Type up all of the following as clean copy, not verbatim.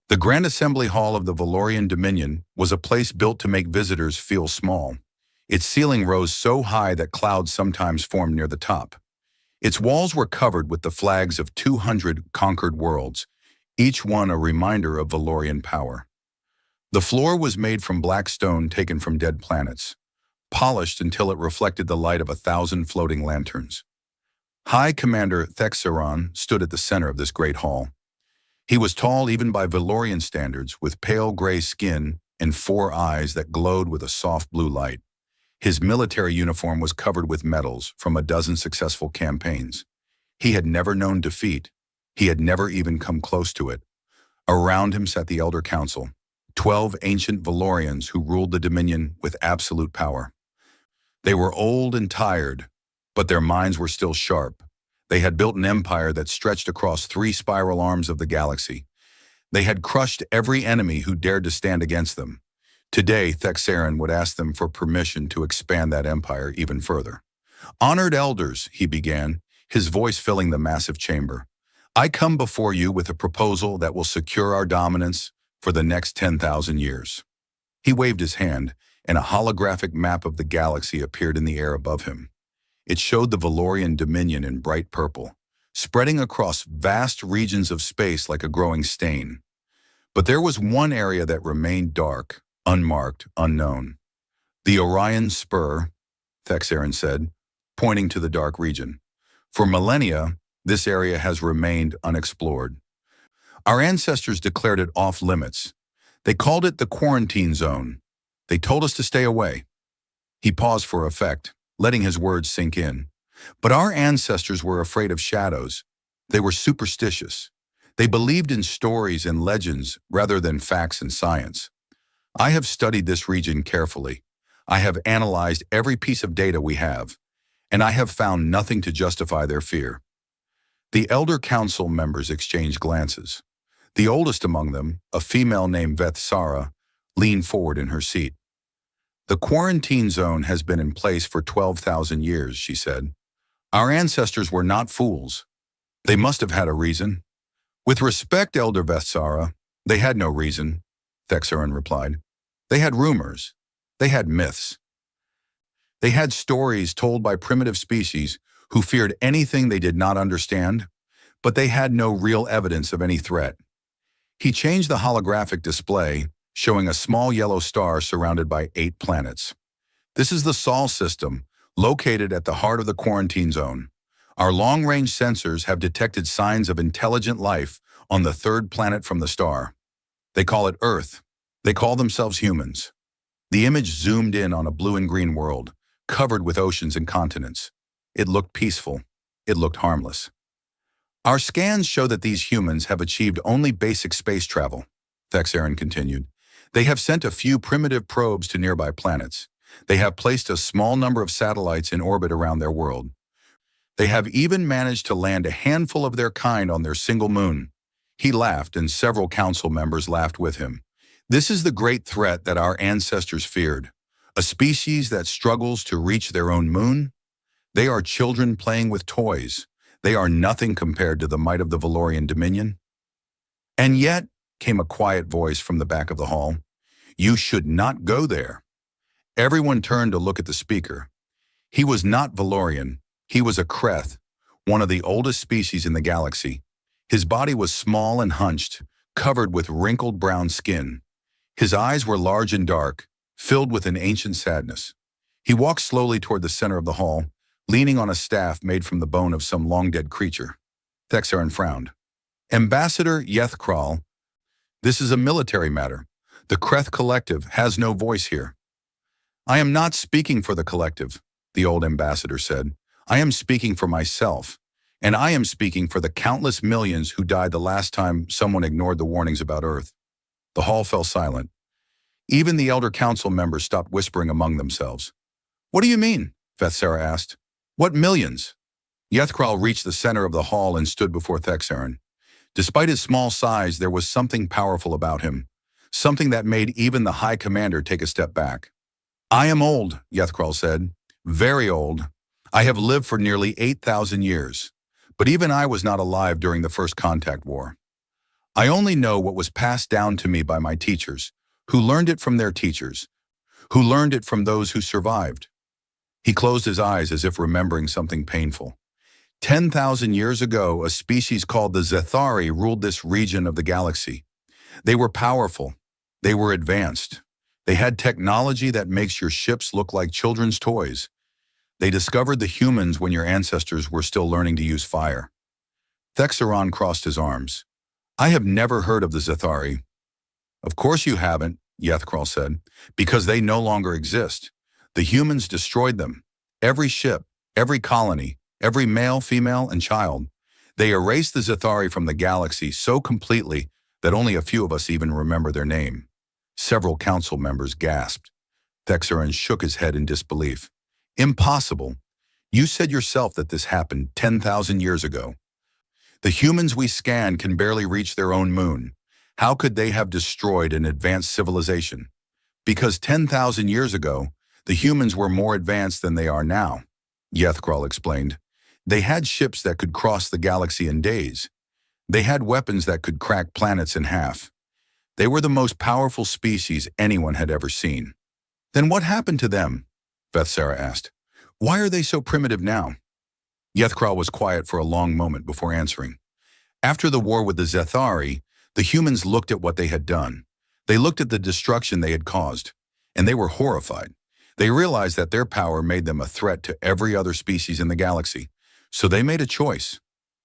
The Grand Assembly Hall of the Valorian Dominion was a place built to make visitors feel small. Its ceiling rose so high that clouds sometimes formed near the top. Its walls were covered with the flags of 200 conquered worlds, each one a reminder of Valorian power. The floor was made from black stone taken from dead planets, polished until it reflected the light of 1,000 floating lanterns. High Commander Thexeron stood at the center of this great hall. He was tall even by Valorian standards, with pale gray skin and 4 eyes that glowed with a soft blue light. His military uniform was covered with medals from a dozen successful campaigns. He had never known defeat. He had never even come close to it. Around him sat the Elder Council, 12 ancient Valorians who ruled the Dominion with absolute power. They were old and tired, but their minds were still sharp. They had built an empire that stretched across 3 spiral arms of the galaxy. They had crushed every enemy who dared to stand against them. Today, Thexeron would ask them for permission to expand that empire even further. "Honored elders," he began, his voice filling the massive chamber. "I come before you with a proposal that will secure our dominance for the next 10,000 years." He waved his hand, and a holographic map of the galaxy appeared in the air above him. It showed the Valorian Dominion in bright purple, spreading across vast regions of space like a growing stain. But there was one area that remained dark, unmarked, unknown. "The Orion Spur," Thexeron said, pointing to the dark region. "For millennia, this area has remained unexplored. Our ancestors declared it off-limits. They called it the quarantine zone. They told us to stay away." He paused for effect, letting his words sink in. "But our ancestors were afraid of shadows. They were superstitious. They believed in stories and legends rather than facts and science. I have studied this region carefully. I have analyzed every piece of data we have, and I have found nothing to justify their fear." The Elder Council members exchanged glances. The oldest among them, a female named Vethsara, leaned forward in her seat. "The quarantine zone has been in place for 12,000 years, she said. Our ancestors were not fools. They must have had a reason." "With respect, Elder Vethsara, they had no reason," Thexeron replied. "They had rumors. They had myths. They had stories told by primitive species who feared anything they did not understand, but they had no real evidence of any threat." He changed the holographic display, showing a small yellow star surrounded by 8 planets. "This is the Sol system, located at the heart of the quarantine zone. Our long-range sensors have detected signs of intelligent life on the 3rd planet from the star. They call it Earth. They call themselves humans." The image zoomed in on a blue and green world, covered with oceans and continents. It looked peaceful. It looked harmless. "Our scans show that these humans have achieved only basic space travel," Thexeron continued. "They have sent a few primitive probes to nearby planets. They have placed a small number of satellites in orbit around their world. They have even managed to land a handful of their kind on their single moon." He laughed, and several council members laughed with him. "This is the great threat that our ancestors feared. A species that struggles to reach their own moon? They are children playing with toys. They are nothing compared to the might of the Valorian Dominion." "And yet," came a quiet voice from the back of the hall, "you should not go there." Everyone turned to look at the speaker. He was not Valorian. He was a Kreth, one of the oldest species in the galaxy. His body was small and hunched, covered with wrinkled brown skin. His eyes were large and dark, filled with an ancient sadness. He walked slowly toward the center of the hall, leaning on a staff made from the bone of some long-dead creature. Thexeron frowned. "Ambassador Yethkral, this is a military matter. The Kreth Collective has no voice here." "I am not speaking for the collective," the old ambassador said. "I am speaking for myself, and I am speaking for the countless millions who died the last time someone ignored the warnings about Earth." The hall fell silent. Even the Elder Council members stopped whispering among themselves. "What do you mean?" Vethsara asked. "What millions?" Yethkral reached the center of the hall and stood before Thexeron. Despite his small size, there was something powerful about him, something that made even the High Commander take a step back. "I am old," Yethkral said. "Very old. I have lived for nearly 8,000 years. But even I was not alive during the First Contact War. I only know what was passed down to me by my teachers, who learned it from their teachers, who learned it from those who survived. He closed his eyes as if remembering something painful. 10,000 years ago, a species called the Zethari ruled this region of the galaxy. They were powerful. They were advanced. They had technology that makes your ships look like children's toys. They discovered the humans when your ancestors were still learning to use fire. Thexeron crossed his arms. I have never heard of the Zethari. Of course you haven't, Yethkral said, because they no longer exist. The humans destroyed them. Every ship, every colony, every male, female, and child. They erased the Zethari from the galaxy so completely that only a few of us even remember their name. Several council members gasped. Thexeron shook his head in disbelief. Impossible. You said yourself that this happened 10,000 years ago. The humans we scan can barely reach their own moon. How could they have destroyed an advanced civilization? Because 10,000 years ago, the humans were more advanced than they are now, Yethkral explained. They had ships that could cross the galaxy in days. They had weapons that could crack planets in half. They were the most powerful species anyone had ever seen. Then what happened to them? Vethsara asked. Why are they so primitive now? Yethkral was quiet for a long moment before answering. After the war with the Zethari, the humans looked at what they had done. They looked at the destruction they had caused, and they were horrified. They realized that their power made them a threat to every other species in the galaxy. So they made a choice.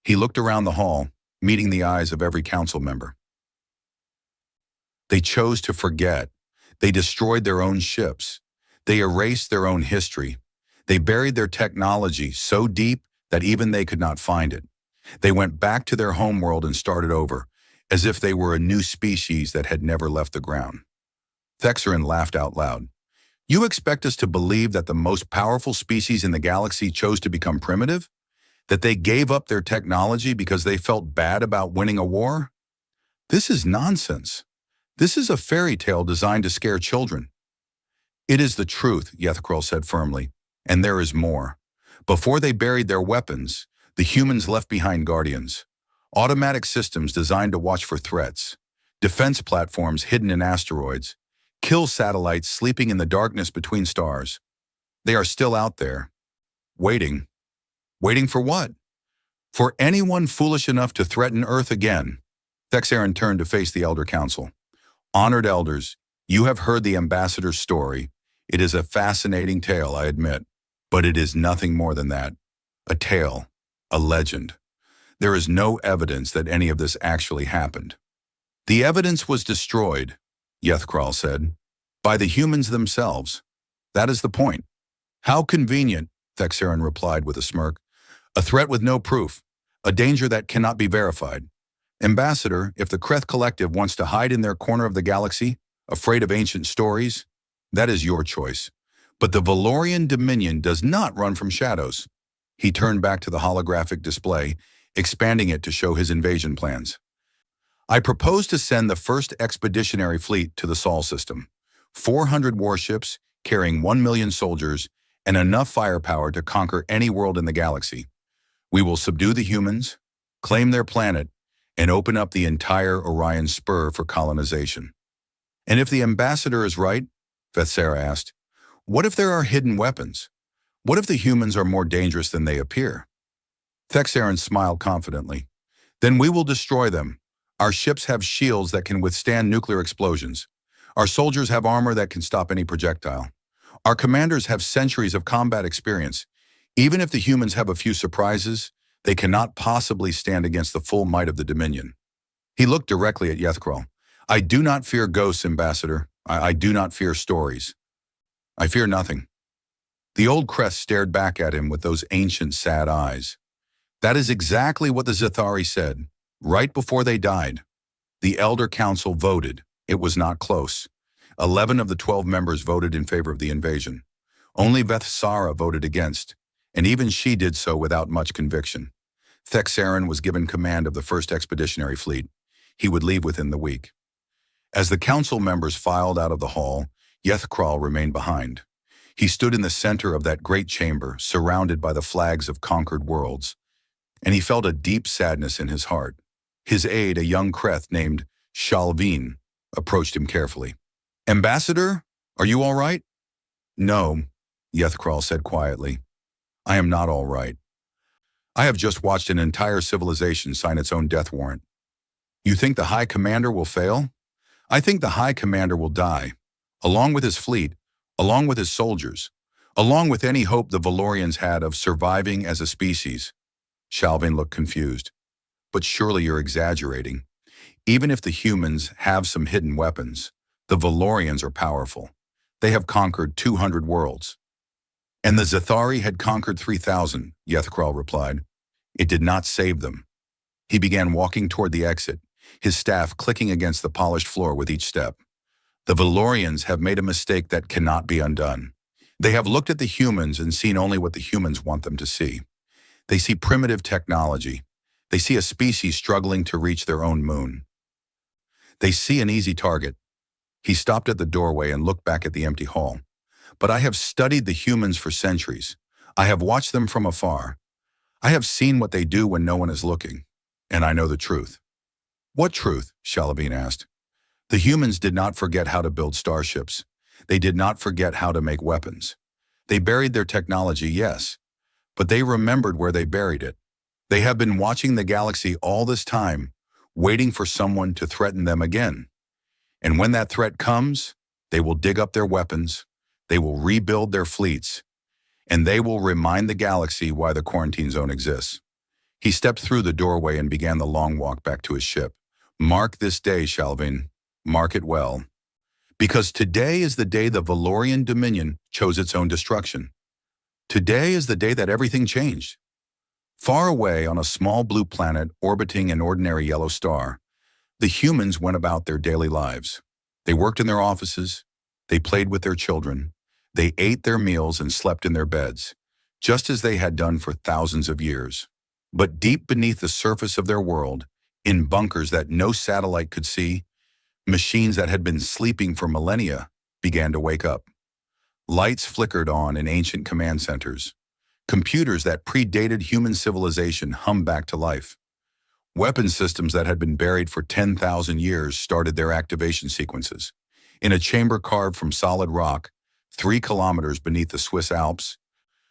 He looked around the hall, meeting the eyes of every council member. They chose to forget. They destroyed their own ships. They erased their own history. They buried their technology so deep that even they could not find it. They went back to their homeworld and started over, as if they were a new species that had never left the ground. Thexeron laughed out loud. You expect us to believe that the most powerful species in the galaxy chose to become primitive? That they gave up their technology because they felt bad about winning a war? This is nonsense. This is a fairy tale designed to scare children. It is the truth, Yethkral said firmly, and there is more. Before they buried their weapons, the humans left behind guardians. Automatic systems designed to watch for threats. Defense platforms hidden in asteroids. Kill satellites sleeping in the darkness between stars. They are still out there, waiting. Waiting for what? For anyone foolish enough to threaten Earth again. Thexeron turned to face the Elder Council. Honored elders, you have heard the ambassador's story. It is a fascinating tale, I admit, but it is nothing more than that. A tale, a legend. There is no evidence that any of this actually happened. The evidence was destroyed, Yethkral said, by the humans themselves. That is the point. How convenient, Thexeron replied with a smirk. A threat with no proof, a danger that cannot be verified. Ambassador, if the Kreth Collective wants to hide in their corner of the galaxy, afraid of ancient stories, that is your choice. But the Valorian Dominion does not run from shadows. He turned back to the holographic display, expanding it to show his invasion plans. I propose to send the first expeditionary fleet to the Sol system. 400 warships, carrying 1 million soldiers, and enough firepower to conquer any world in the galaxy. We will subdue the humans, claim their planet, and open up the entire Orion Spur for colonization. And if the ambassador is right, Vethsara asked, what if there are hidden weapons? What if the humans are more dangerous than they appear? Thexeron smiled confidently. Then we will destroy them. Our ships have shields that can withstand nuclear explosions. Our soldiers have armor that can stop any projectile. Our commanders have centuries of combat experience. Even if the humans have a few surprises, they cannot possibly stand against the full might of the Dominion. He looked directly at Yethkral. I do not fear ghosts, Ambassador. I do not fear stories. I fear nothing. The old Kreth stared back at him with those ancient, sad eyes. That is exactly what the Zethari said, right before they died. The Elder Council voted. It was not close. 11 of the 12 members voted in favor of the invasion. Only Vethsara voted against, and even she did so without much conviction. Thexeron was given command of the first expeditionary fleet. He would leave within the week. As the council members filed out of the hall, Yethkral remained behind. He stood in the center of that great chamber, surrounded by the flags of conquered worlds, and he felt a deep sadness in his heart. His aide, a young Kreth named Shalvin, approached him carefully. "Ambassador, are you all right?" "No," Yethkral said quietly. "I am not all right. I have just watched an entire civilization sign its own death warrant. You think the High Commander will fail? I think the High Commander will die, along with his fleet, along with his soldiers, along with any hope the Valorians had of surviving as a species." Shalvin looked confused. "But surely you're exaggerating. Even if the humans have some hidden weapons, the Valorians are powerful. They have conquered 200 worlds." "And the Zathari had conquered 3,000, Yethkral replied. "It did not save them." He began walking toward the exit, his staff clicking against the polished floor with each step. "The Valorians have made a mistake that cannot be undone. They have looked at the humans and seen only what the humans want them to see. They see primitive technology. They see a species struggling to reach their own moon. They see an easy target." He stopped at the doorway and looked back at the empty hall. "But I have studied the humans for centuries. I have watched them from afar. I have seen what they do when no one is looking. And I know the truth." "What truth?" Shalvin asked. "The humans did not forget how to build starships. They did not forget how to make weapons. They buried their technology, yes, but they remembered where they buried it. They have been watching the galaxy all this time, waiting for someone to threaten them again. And when that threat comes, they will dig up their weapons, they will rebuild their fleets, and they will remind the galaxy why the quarantine zone exists." He stepped through the doorway and began the long walk back to his ship. "Mark this day, Shalvin. Mark it well. Because today is the day the Valorian Dominion chose its own destruction. Today is the day that everything changed." Far away on a small blue planet orbiting an ordinary yellow star, the humans went about their daily lives. They worked in their offices, they played with their children, they ate their meals and slept in their beds, just as they had done for thousands of years. But deep beneath the surface of their world, in bunkers that no satellite could see, machines that had been sleeping for millennia began to wake up. Lights flickered on in ancient command centers. Computers that predated human civilization hummed back to life. Weapon systems that had been buried for 10,000 years started their activation sequences. In a chamber carved from solid rock, 3 kilometers beneath the Swiss Alps,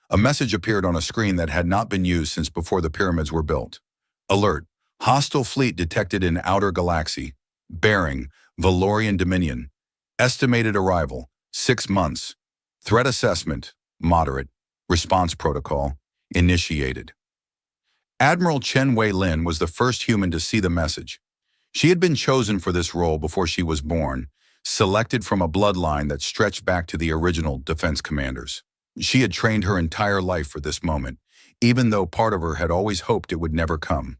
a message appeared on a screen that had not been used since before the pyramids were built. "Alert! Hostile fleet detected in outer galaxy. Bearing, Valorian Dominion. Estimated arrival, 6 months. Threat assessment, moderate. Response protocol, initiated." Admiral Chen Wei-Lin was the first human to see the message. She had been chosen for this role before she was born, selected from a bloodline that stretched back to the original defense commanders. She had trained her entire life for this moment, even though part of her had always hoped it would never come.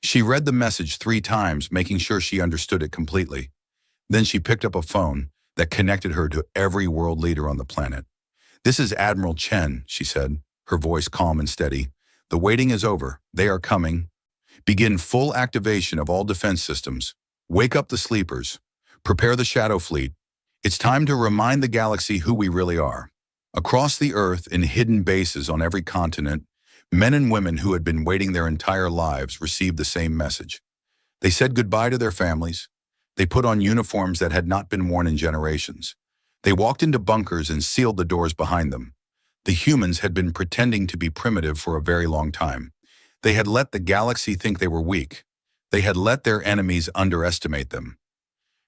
She read the message 3 times, making sure she understood it completely. Then she picked up a phone that connected her to every world leader on the planet. "This is Admiral Chen," she said, her voice calm and steady. "The waiting is over. They are coming. Begin full activation of all defense systems. Wake up the sleepers. Prepare the Shadow Fleet. It's time to remind the galaxy who we really are." Across the Earth, in hidden bases on every continent, men and women who had been waiting their entire lives received the same message. They said goodbye to their families. They put on uniforms that had not been worn in generations. They walked into bunkers and sealed the doors behind them. The humans had been pretending to be primitive for a very long time. They had let the galaxy think they were weak. They had let their enemies underestimate them.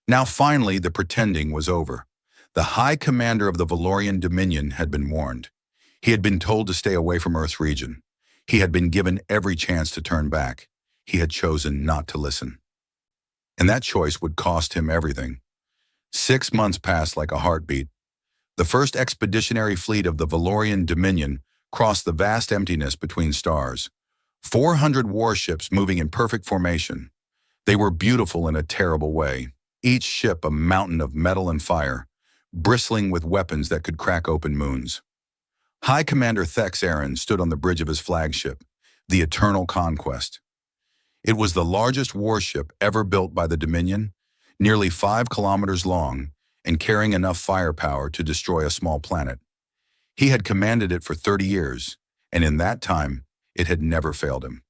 Now finally, the pretending was over. The High Commander of the Valorian Dominion had been warned. He had been told to stay away from Earth's region. He had been given every chance to turn back. He had chosen not to listen. And that choice would cost him everything. 6 months passed like a heartbeat. The first expeditionary fleet of the Valorian Dominion crossed the vast emptiness between stars. 400 warships moving in perfect formation. They were beautiful in a terrible way. Each ship a mountain of metal and fire, bristling with weapons that could crack open moons. High Commander Thex Aaron stood on the bridge of his flagship, the Eternal Conquest. It was the largest warship ever built by the Dominion, nearly 5 kilometers long and carrying enough firepower to destroy a small planet. He had commanded it for 30 years, and in that time, it had never failed him.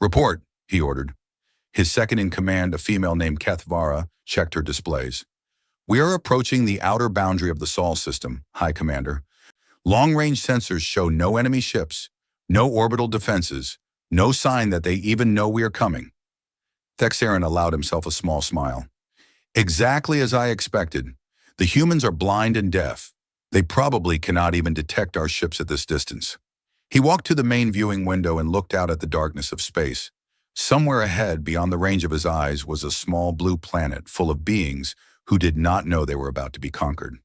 "Report," he ordered. His second-in-command, a female named Kethvara, checked her displays. "We are approaching the outer boundary of the Sol system, High Commander. Long-range sensors show no enemy ships, no orbital defenses, no sign that they even know we are coming." Thexaron allowed himself a small smile. "Exactly as I expected. The humans are blind and deaf. They probably cannot even detect our ships at this distance." He walked to the main viewing window and looked out at the darkness of space. Somewhere ahead, beyond the range of his eyes, was a small blue planet full of beings who did not know they were about to be conquered.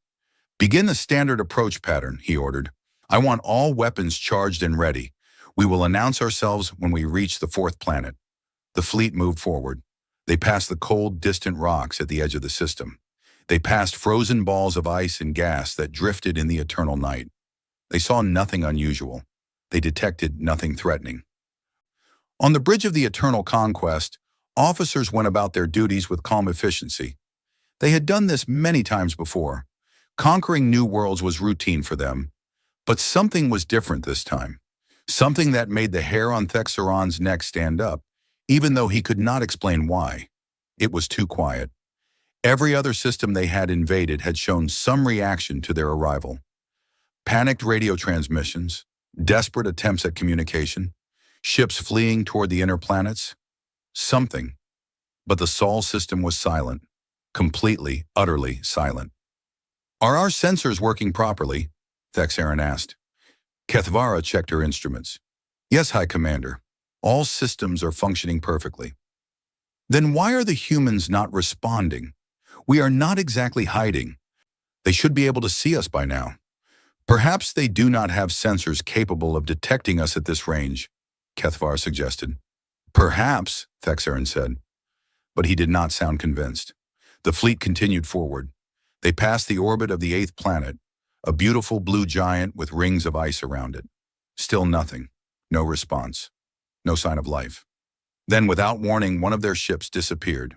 "Begin the standard approach pattern," he ordered. "I want all weapons charged and ready. We will announce ourselves when we reach the fourth planet." The fleet moved forward. They passed the cold, distant rocks at the edge of the system. They passed frozen balls of ice and gas that drifted in the eternal night. They saw nothing unusual. They detected nothing threatening. On the bridge of the Eternal Conquest, officers went about their duties with calm efficiency. They had done this many times before. Conquering new worlds was routine for them. But something was different this time. Something that made the hair on Thexaron's neck stand up, even though he could not explain why. It was too quiet. Every other system they had invaded had shown some reaction to their arrival. Panicked radio transmissions, desperate attempts at communication, ships fleeing toward the inner planets. Something. But the Sol system was silent. Completely, utterly silent. "Are our sensors working properly?" Thexaron asked. Kethvara checked her instruments. "Yes, High Commander. All systems are functioning perfectly." "Then why are the humans not responding? We are not exactly hiding. They should be able to see us by now." "Perhaps they do not have sensors capable of detecting us at this range," Kethvara suggested. "Perhaps," Thexaron said. But he did not sound convinced. The fleet continued forward. They passed the orbit of the eighth planet, a beautiful blue giant with rings of ice around it. Still nothing. No response. No sign of life. Then, without warning, one of their ships disappeared.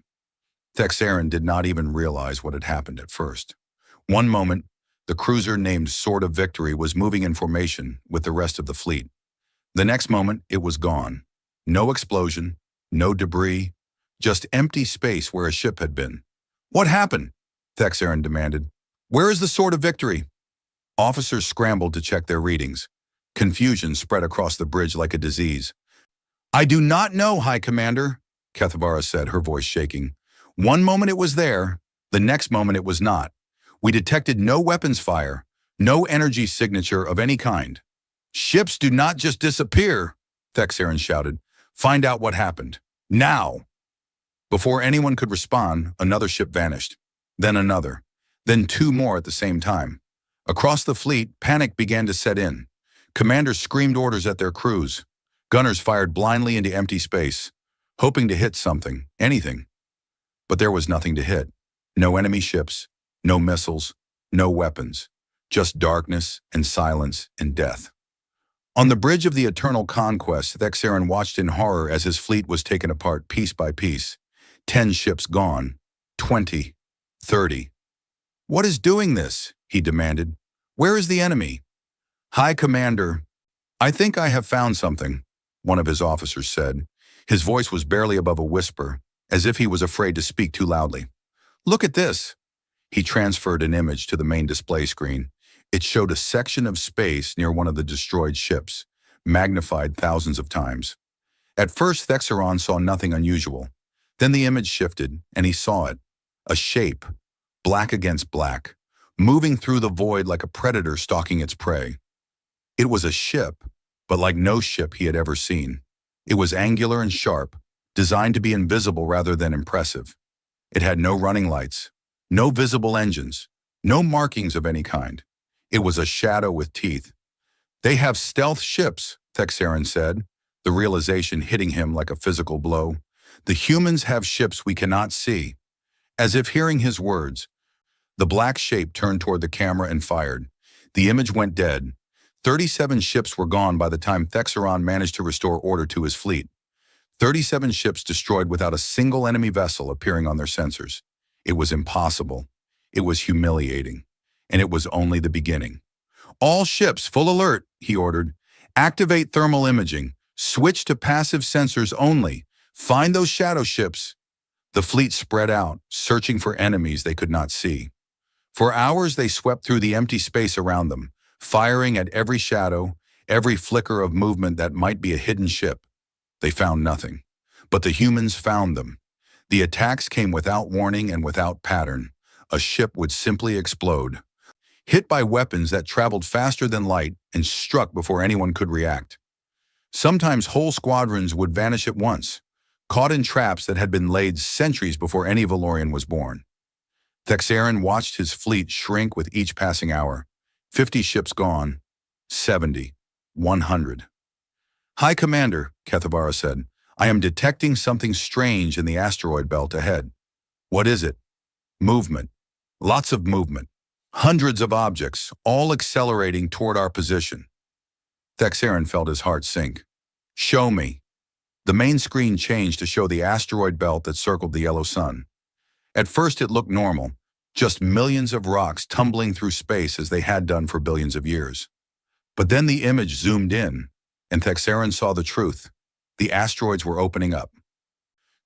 Thexaron did not even realize what had happened at first. One moment, the cruiser named Sword of Victory was moving in formation with the rest of the fleet. The next moment, it was gone. No explosion, no debris, just empty space where a ship had been. "What happened?" Thexaron demanded. "Where is the Sword of Victory?" Officers scrambled to check their readings. Confusion spread across the bridge like a disease. "I do not know, High Commander," Kethvara said, her voice shaking. "One moment it was there, the next moment it was not. We detected no weapons fire, no energy signature of any kind." "Ships do not just disappear," Thexaron shouted. "Find out what happened. Now!" Before anyone could respond, another ship vanished. Then another. Then two more at the same time. Across the fleet, panic began to set in. Commanders screamed orders at their crews. Gunners fired blindly into empty space, hoping to hit something, anything. But there was nothing to hit. No enemy ships, no missiles, no weapons. Just darkness and silence and death. On the bridge of the Eternal Conquest, Thexaron watched in horror as his fleet was taken apart piece by piece. 10 ships gone. 20. 30. "What is doing this?" he demanded. "Where is the enemy?" "High Commander, I think I have found something," one of his officers said. His voice was barely above a whisper, as if he was afraid to speak too loudly. "Look at this." He transferred an image to the main display screen. It showed a section of space near one of the destroyed ships, magnified thousands of times. At first, Thexaron saw nothing unusual. Then the image shifted, and he saw it. A shape, black against black, moving through the void like a predator stalking its prey. It was a ship, but like no ship he had ever seen. It was angular and sharp, designed to be invisible rather than impressive. It had no running lights, no visible engines, no markings of any kind. It was a shadow with teeth. "They have stealth ships," Thexaron said, the realization hitting him like a physical blow. "The humans have ships we cannot see." As if hearing his words, the black shape turned toward the camera and fired. The image went dead. 37 ships were gone by the time Thexaron managed to restore order to his fleet. 37 ships destroyed without a single enemy vessel appearing on their sensors. It was impossible. It was humiliating. And it was only the beginning. "All ships, full alert," he ordered. "Activate thermal imaging. Switch to passive sensors only. Find those shadow ships. The fleet spread out, searching for enemies they could not see. For hours they swept through the empty space around them, firing at every shadow, every flicker of movement that might be a hidden ship. They found nothing. But the humans found them. The attacks came without warning and without pattern. A ship would simply explode, hit by weapons that traveled faster than light and struck before anyone could react. Sometimes whole squadrons would vanish at once, caught in traps that had been laid centuries before any Valorian was born. Thexaeron watched his fleet shrink with each passing hour. 50 ships gone, 70, 100. "High Commander," Kethabara said, "I am detecting something strange in the asteroid belt ahead." "What is it?" "Movement. Lots of movement. Hundreds of objects, all accelerating toward our position." Thexaeron felt his heart sink. "Show me." The main screen changed to show the asteroid belt that circled the yellow sun. At first it looked normal, just millions of rocks tumbling through space as they had done for billions of years. But then the image zoomed in, and Thexaeron saw the truth. The asteroids were opening up.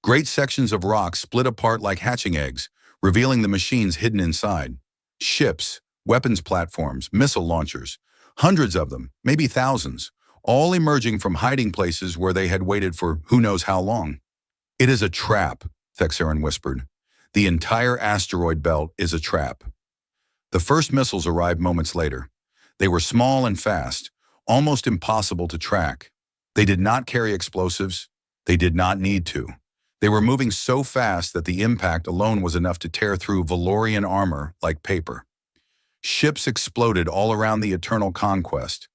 Great sections of rock split apart like hatching eggs, revealing the machines hidden inside. Ships, weapons platforms, missile launchers, hundreds of them, maybe thousands, all emerging from hiding places where they had waited for who knows how long. "It is a trap," Thexaeron whispered. "The entire asteroid belt is a trap." The first missiles arrived moments later. They were small and fast, almost impossible to track. They did not carry explosives. They did not need to. They were moving so fast that the impact alone was enough to tear through Valorian armor like paper. Ships exploded all around the Eternal Conquest.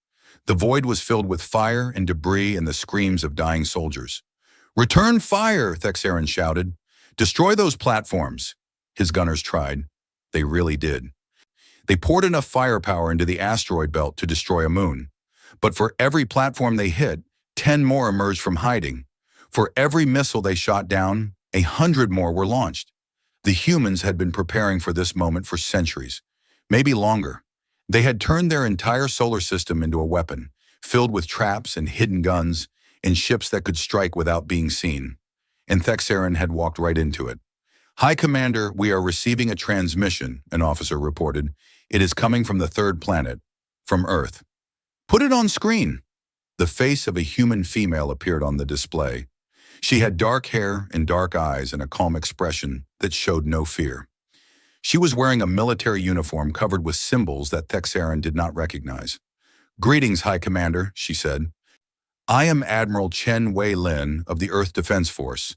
The void was filled with fire and debris and the screams of dying soldiers. "Return fire!" Thexaeron shouted. "Destroy those platforms." His gunners tried. They really did. They poured enough firepower into the asteroid belt to destroy a moon. But for every platform they hit, 10 more emerged from hiding. For every missile they shot down, 100 more were launched. The humans had been preparing for this moment for centuries, maybe longer. They had turned their entire solar system into a weapon, filled with traps and hidden guns, and ships that could strike without being seen. And Thexaeron had walked right into it. "High Commander, we are receiving a transmission," an officer reported. "It is coming from the third planet, from Earth." "Put it on screen." The face of a human female appeared on the display. She had dark hair and dark eyes and a calm expression that showed no fear. She was wearing a military uniform covered with symbols that Thexaeron did not recognize. "Greetings, High Commander," she said. "I am Admiral Chen Wei Lin of the Earth Defense Force.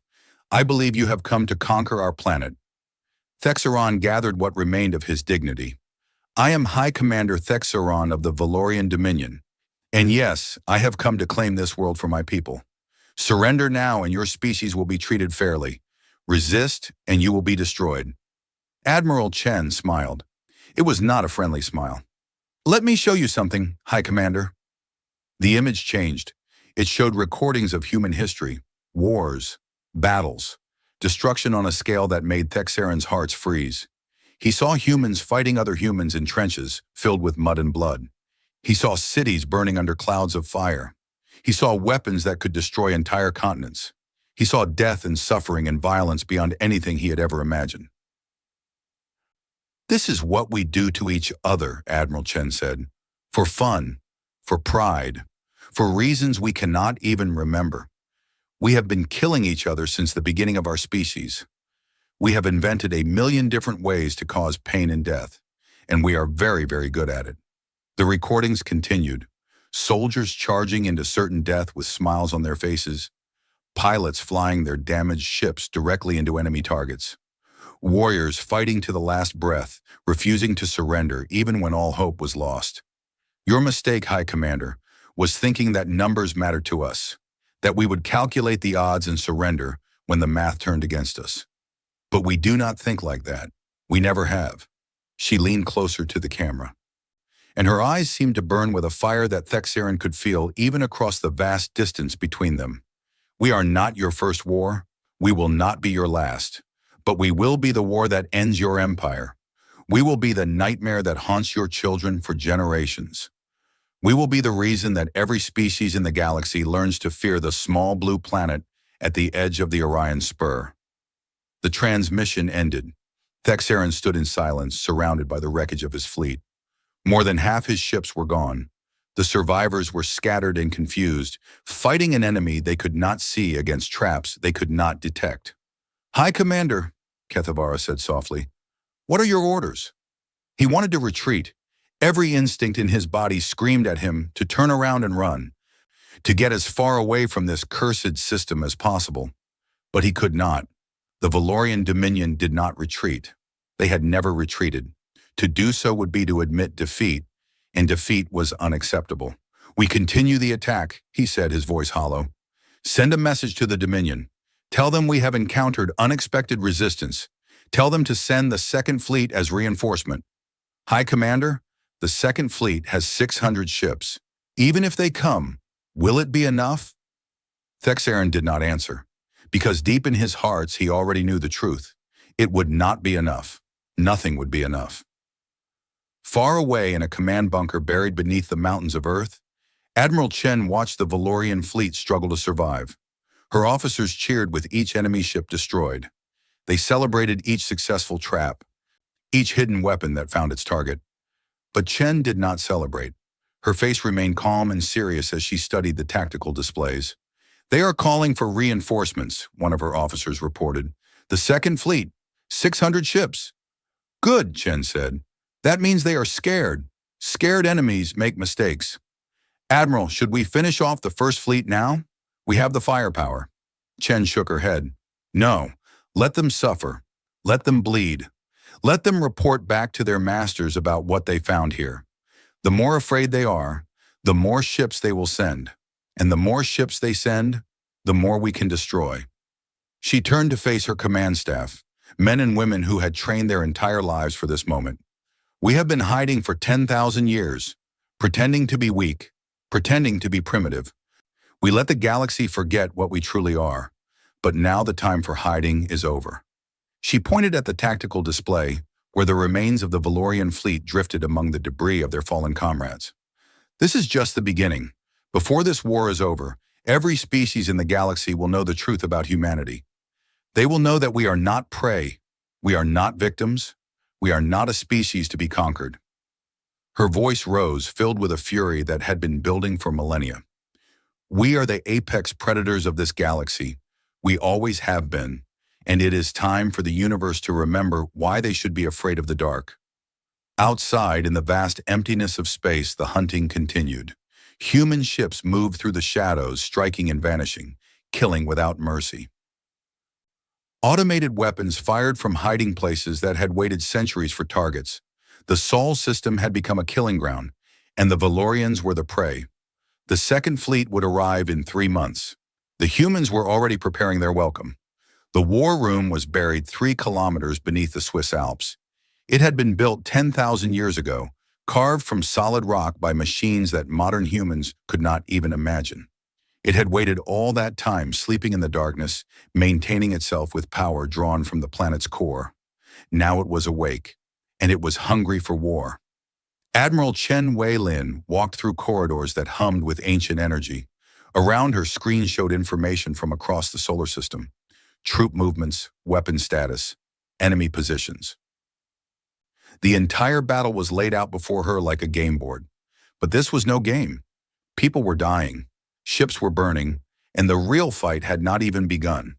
I believe you have come to conquer our planet." Thexaeron gathered what remained of his dignity. "I am High Commander Thexaeron of the Valorian Dominion. And yes, I have come to claim this world for my people. Surrender now and your species will be treated fairly. Resist and you will be destroyed." Admiral Chen smiled. It was not a friendly smile. "Let me show you something, High Commander." The image changed. It showed recordings of human history, wars, battles, destruction on a scale that made Thexaeron's heart freeze. He saw humans fighting other humans in trenches filled with mud and blood. He saw cities burning under clouds of fire. He saw weapons that could destroy entire continents. He saw death and suffering and violence beyond anything he had ever imagined. "This is what we do to each other," Admiral Chen said. "For fun, for pride, for reasons we cannot even remember. We have been killing each other since the beginning of our species. We have invented 1,000,000 different ways to cause pain and death, and we are very, very good at it." The recordings continued. Soldiers charging into certain death with smiles on their faces. Pilots flying their damaged ships directly into enemy targets. Warriors fighting to the last breath, refusing to surrender even when all hope was lost. "Your mistake, High Commander, was thinking that numbers mattered to us, that we would calculate the odds and surrender when the math turned against us. But we do not think like that. We never have." She leaned closer to the camera, and her eyes seemed to burn with a fire that Thexaeron could feel even across the vast distance between them. "We are not your first war. We will not be your last. But we will be the war that ends your empire. We will be the nightmare that haunts your children for generations. We will be the reason that every species in the galaxy learns to fear the small blue planet at the edge of the Orion Spur. The transmission ended. Thexaron stood in silence, surrounded by the wreckage of his fleet. More than half his ships were gone. The survivors were scattered and confused, fighting an enemy they could not see against traps they could not detect. "High Commander," Kethavara said softly, "what are your orders?" He wanted to retreat. Every instinct in his body screamed at him to turn around and run, to get as far away from this cursed system as possible. But he could not. The Valorian Dominion did not retreat. They had never retreated. To do so would be to admit defeat, and defeat was unacceptable. "We continue the attack," he said, his voice hollow. "Send a message to the Dominion. Tell them we have encountered unexpected resistance. Tell them to send the Second Fleet as reinforcement." "High Commander, the Second Fleet has 600 ships. Even if they come, will it be enough?" Thexaron did not answer, because deep in his heart he already knew the truth. It would not be enough. Nothing would be enough. Far away in a command bunker buried beneath the mountains of Earth, Admiral Chen watched the Valorian fleet struggle to survive. Her officers cheered with each enemy ship destroyed. They celebrated each successful trap, each hidden weapon that found its target. But Chen did not celebrate. Her face remained calm and serious as she studied the tactical displays. "They are calling for reinforcements," one of her officers reported. "The Second Fleet, 600 ships." "Good," Chen said. "That means they are scared. Scared enemies make mistakes." "Admiral, should we finish off the First Fleet now? We have the firepower." Chen shook her head. "No, let them suffer. Let them bleed. Let them report back to their masters about what they found here. The more afraid they are, the more ships they will send. And the more ships they send, the more we can destroy." She turned to face her command staff, men and women who had trained their entire lives for this moment. "We have been hiding for 10,000 years, pretending to be weak, pretending to be primitive. We let the galaxy forget what we truly are. But now the time for hiding is over." She pointed at the tactical display, where the remains of the Valorian fleet drifted among the debris of their fallen comrades. "This is just the beginning. Before this war is over, every species in the galaxy will know the truth about humanity. They will know that we are not prey. We are not victims. We are not a species to be conquered." Her voice rose, filled with a fury that had been building for millennia. "We are the apex predators of this galaxy. We always have been. And it is time for the universe to remember why they should be afraid of the dark." Outside, in the vast emptiness of space, the hunting continued. Human ships moved through the shadows, striking and vanishing, killing without mercy. Automated weapons fired from hiding places that had waited centuries for targets. The Sol system had become a killing ground, and the Valorians were the prey. The Second Fleet would arrive in 3 months. The humans were already preparing their welcome. The war room was buried 3 kilometers beneath the Swiss Alps. It had been built 10,000 years ago, carved from solid rock by machines that modern humans could not even imagine. It had waited all that time, sleeping in the darkness, maintaining itself with power drawn from the planet's core. Now it was awake, and it was hungry for war. Admiral Chen Wei-Lin walked through corridors that hummed with ancient energy. Around her, screen showed information from across the solar system. Troop movements, weapon status, enemy positions. The entire battle was laid out before her like a game board. But this was no game. People were dying, ships were burning, and the real fight had not even begun.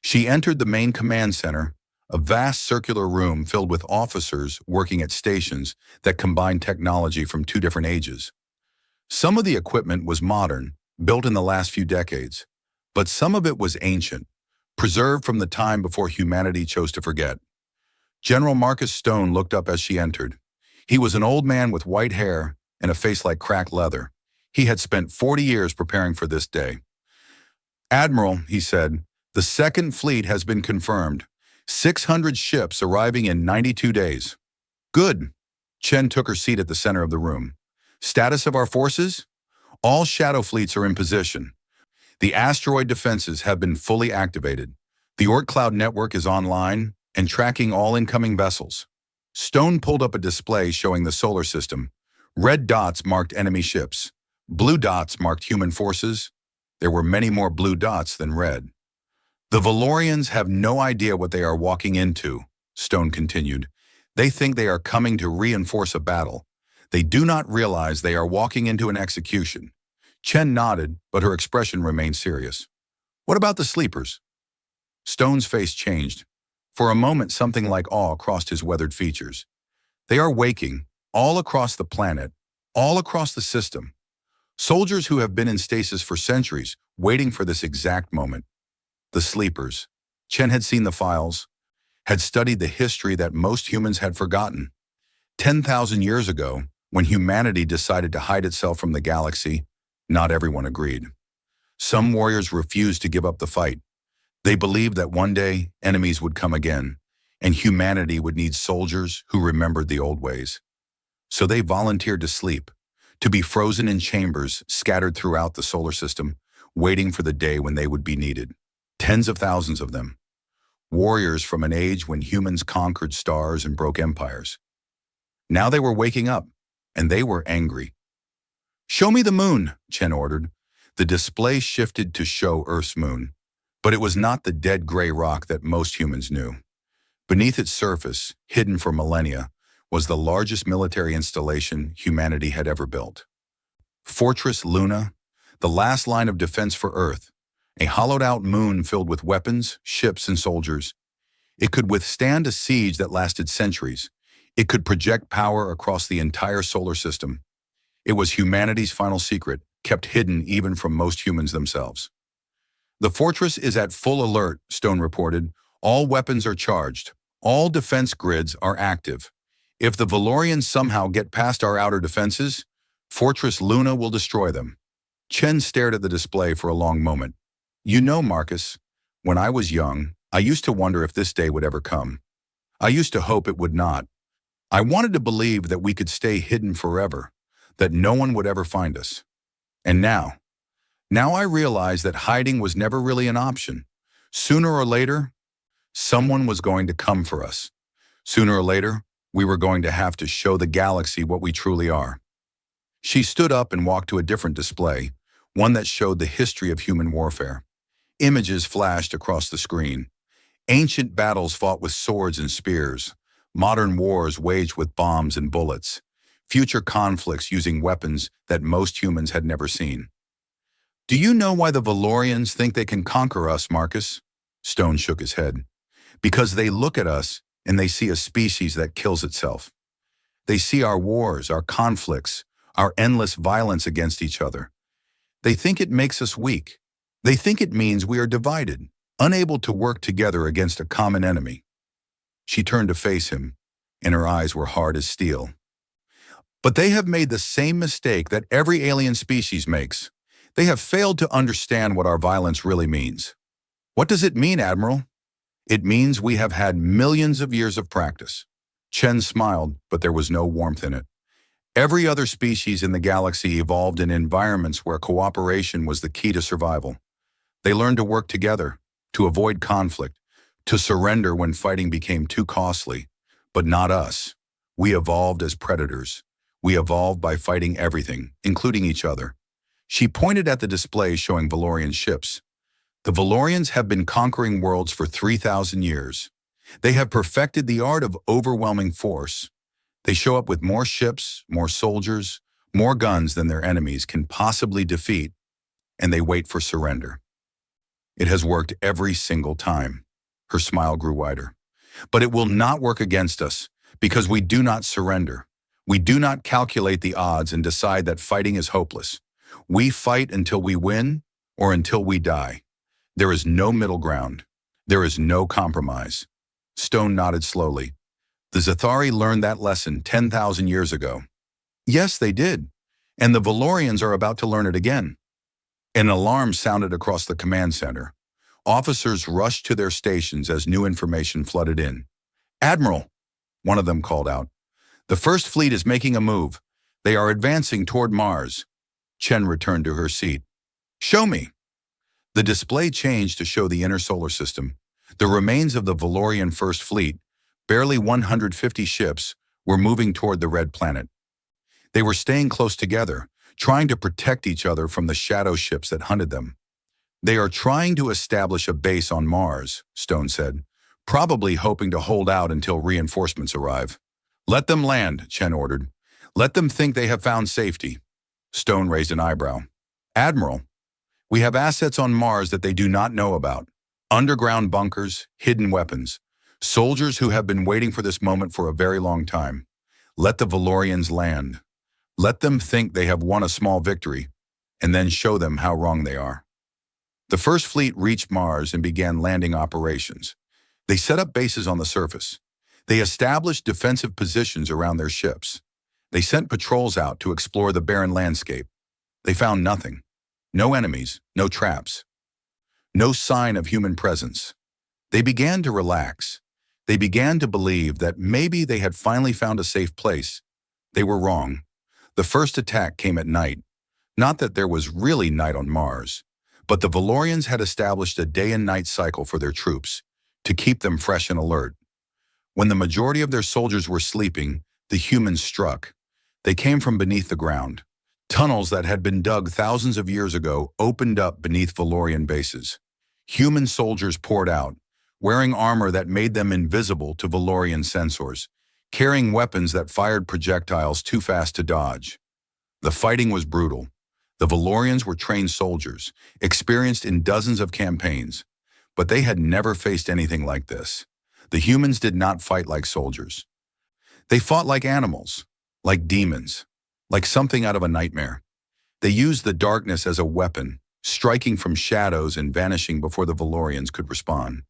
She entered the main command center, a vast circular room filled with officers working at stations that combined technology from 2 different ages. Some of the equipment was modern, built in the last few decades, but some of it was ancient, preserved from the time before humanity chose to forget. General Marcus Stone looked up as she entered. He was an old man with white hair and a face like cracked leather. He had spent 40 years preparing for this day. "Admiral," he said, "the Second Fleet has been confirmed. 600 ships arriving in 92 days. "Good." Chen took her seat at the center of the room. "Status of our forces? All shadow fleets are in position. The asteroid defenses have been fully activated. The Oort Cloud network is online and tracking all incoming vessels." Stone pulled up a display showing the solar system. Red dots marked enemy ships. Blue dots marked human forces. There were many more blue dots than red. The Valorians have no idea what they are walking into, Stone continued. They think they are coming to reinforce a battle. They do not realize they are walking into an execution. Chen nodded, but her expression remained serious. What about the sleepers? Stone's face changed. For a moment, something like awe crossed his weathered features. They are waking, all across the planet, all across the system. Soldiers who have been in stasis for centuries, waiting for this exact moment. The sleepers. Chen had seen the files, had studied the history that most humans had forgotten. 10,000 years ago, when humanity decided to hide itself from the galaxy, not everyone agreed. Some warriors refused to give up the fight. They believed that one day enemies would come again, and humanity would need soldiers who remembered the old ways. So they volunteered to sleep, to be frozen in chambers scattered throughout the solar system, waiting for the day when they would be needed. Tens of thousands of them. Warriors from an age when humans conquered stars and broke empires. Now they were waking up, and they were angry. "Show me the moon," Chen ordered. The display shifted to show Earth's moon, but it was not the dead gray rock that most humans knew. Beneath its surface, hidden for millennia, was the largest military installation humanity had ever built. Fortress Luna, the last line of defense for Earth, a hollowed-out moon filled with weapons, ships, and soldiers. It could withstand a siege that lasted centuries. It could project power across the entire solar system. It was humanity's final secret, kept hidden even from most humans themselves. "The fortress is at full alert," Stone reported. "All weapons are charged. All defense grids are active. If the Valorians somehow get past our outer defenses, Fortress Luna will destroy them." Chen stared at the display for a long moment. "You know, Marcus, when I was young, I used to wonder if this day would ever come. I used to hope it would not. I wanted to believe that we could stay hidden forever, that no one would ever find us. And now I realize that hiding was never really an option. Sooner or later, someone was going to come for us. Sooner or later, we were going to have to show the galaxy what we truly are." She stood up and walked to a different display, one that showed the history of human warfare. Images flashed across the screen. Ancient battles fought with swords and spears. Modern wars waged with bombs and bullets. Future conflicts using weapons that most humans had never seen. "Do you know why the Valorians think they can conquer us, Marcus?" Stone shook his head. "Because they look at us and they see a species that kills itself. They see our wars, our conflicts, our endless violence against each other. They think it makes us weak. They think it means we are divided, unable to work together against a common enemy." She turned to face him, and her eyes were hard as steel. "But they have made the same mistake that every alien species makes. They have failed to understand what our violence really means." "What does it mean, Admiral?" "It means we have had millions of years of practice." Chen smiled, but there was no warmth in it. "Every other species in the galaxy evolved in environments where cooperation was the key to survival. They learned to work together, to avoid conflict, to surrender when fighting became too costly. But not us. We evolved as predators. We evolved by fighting everything, including each other." She pointed at the display showing Valorian ships. "The Valorians have been conquering worlds for 3,000 years. They have perfected the art of overwhelming force. They show up with more ships, more soldiers, more guns than their enemies can possibly defeat, and they wait for surrender. It has worked every single time." Her smile grew wider. "But it will not work against us, because we do not surrender. We do not calculate the odds and decide that fighting is hopeless. We fight until we win or until we die. There is no middle ground. There is no compromise." Stone nodded slowly. "The Zathari learned that lesson 10,000 years ago." "Yes, they did. And the Valorians are about to learn it again." An alarm sounded across the command center. Officers rushed to their stations as new information flooded in. "Admiral," one of them called out, "the First Fleet is making a move. They are advancing toward Mars." Chen returned to her seat. "Show me." The display changed to show the inner solar system. The remains of the Valorian First Fleet, barely 150 ships, were moving toward the Red Planet. They were staying close together, trying to protect each other from the shadow ships that hunted them. They are trying to establish a base on Mars, Stone said, probably hoping to hold out until reinforcements arrive. Let them land, Chen ordered. Let them think they have found safety. Stone raised an eyebrow. Admiral, we have assets on Mars that they do not know about. Underground bunkers, hidden weapons. Soldiers who have been waiting for this moment for a very long time. Let the Valorians land. Let them think they have won a small victory, and then show them how wrong they are. The first fleet reached Mars and began landing operations. They set up bases on the surface. They established defensive positions around their ships. They sent patrols out to explore the barren landscape. They found nothing. No enemies, no traps. No sign of human presence. They began to relax. They began to believe that maybe they had finally found a safe place. They were wrong. The first attack came at night. Not that there was really night on Mars, but the Valorians had established a day and night cycle for their troops to keep them fresh and alert. When the majority of their soldiers were sleeping, the humans struck. They came from beneath the ground. Tunnels that had been dug thousands of years ago opened up beneath Valorian bases. Human soldiers poured out, wearing armor that made them invisible to Valorian sensors, carrying weapons that fired projectiles too fast to dodge. The fighting was brutal. The Valorians were trained soldiers, experienced in dozens of campaigns, but they had never faced anything like this. The humans did not fight like soldiers. They fought like animals, like demons, like something out of a nightmare. They used the darkness as a weapon, striking from shadows and vanishing before the Valorians could respond.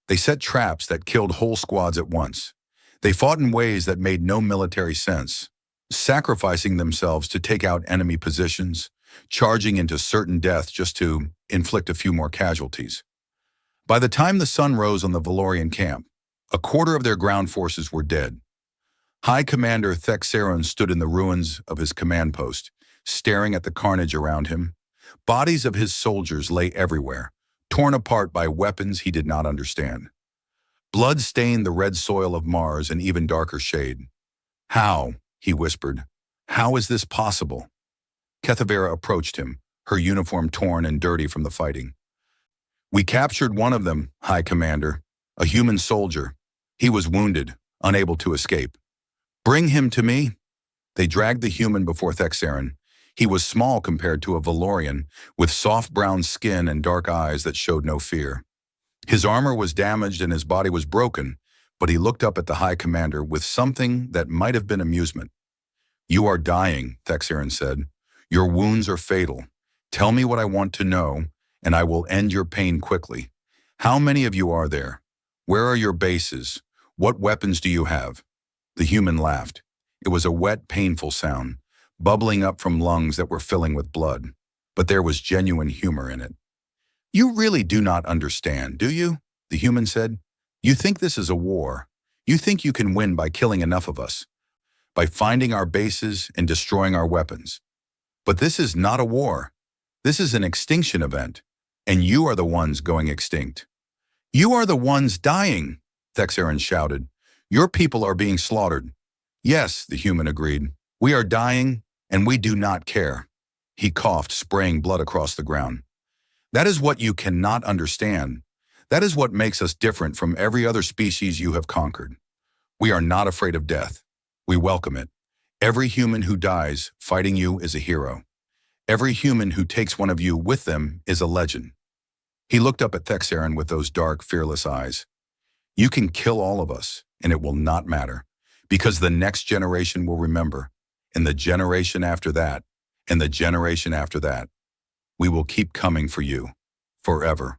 They set traps that killed whole squads at once. They fought in ways that made no military sense, sacrificing themselves to take out enemy positions, charging into certain death just to inflict a few more casualties. By the time the sun rose on the Valorian camp, a quarter of their ground forces were dead. High Commander Thexaron stood in the ruins of his command post, staring at the carnage around him. Bodies of his soldiers lay everywhere, torn apart by weapons he did not understand. Blood stained the red soil of Mars an even darker shade. How, he whispered, how is this possible? Kethavera approached him, her uniform torn and dirty from the fighting. We captured one of them, High Commander, a human soldier. He was wounded, unable to escape. Bring him to me. They dragged the human before Thexaron. He was small compared to a Valorian, with soft brown skin and dark eyes that showed no fear. His armor was damaged and his body was broken, but he looked up at the High Commander with something that might have been amusement. You are dying, Thexaron said. Your wounds are fatal. Tell me what I want to know, and I will end your pain quickly. How many of you are there? Where are your bases? What weapons do you have? The human laughed. It was a wet, painful sound, bubbling up from lungs that were filling with blood. But there was genuine humor in it. You really do not understand, do you? The human said. You think this is a war. You think you can win by killing enough of us, by finding our bases and destroying our weapons. But this is not a war. This is an extinction event, and you are the ones going extinct. You are the ones dying, Thexaron shouted. Your people are being slaughtered. Yes, the human agreed. We are dying, and we do not care. He coughed, spraying blood across the ground. That is what you cannot understand. That is what makes us different from every other species you have conquered. We are not afraid of death. We welcome it. Every human who dies fighting you is a hero. Every human who takes one of you with them is a legend. He looked up at Thexaron with those dark, fearless eyes. You can kill all of us, and it will not matter, because the next generation will remember, and the generation after that, and the generation after that. We will keep coming for you, forever.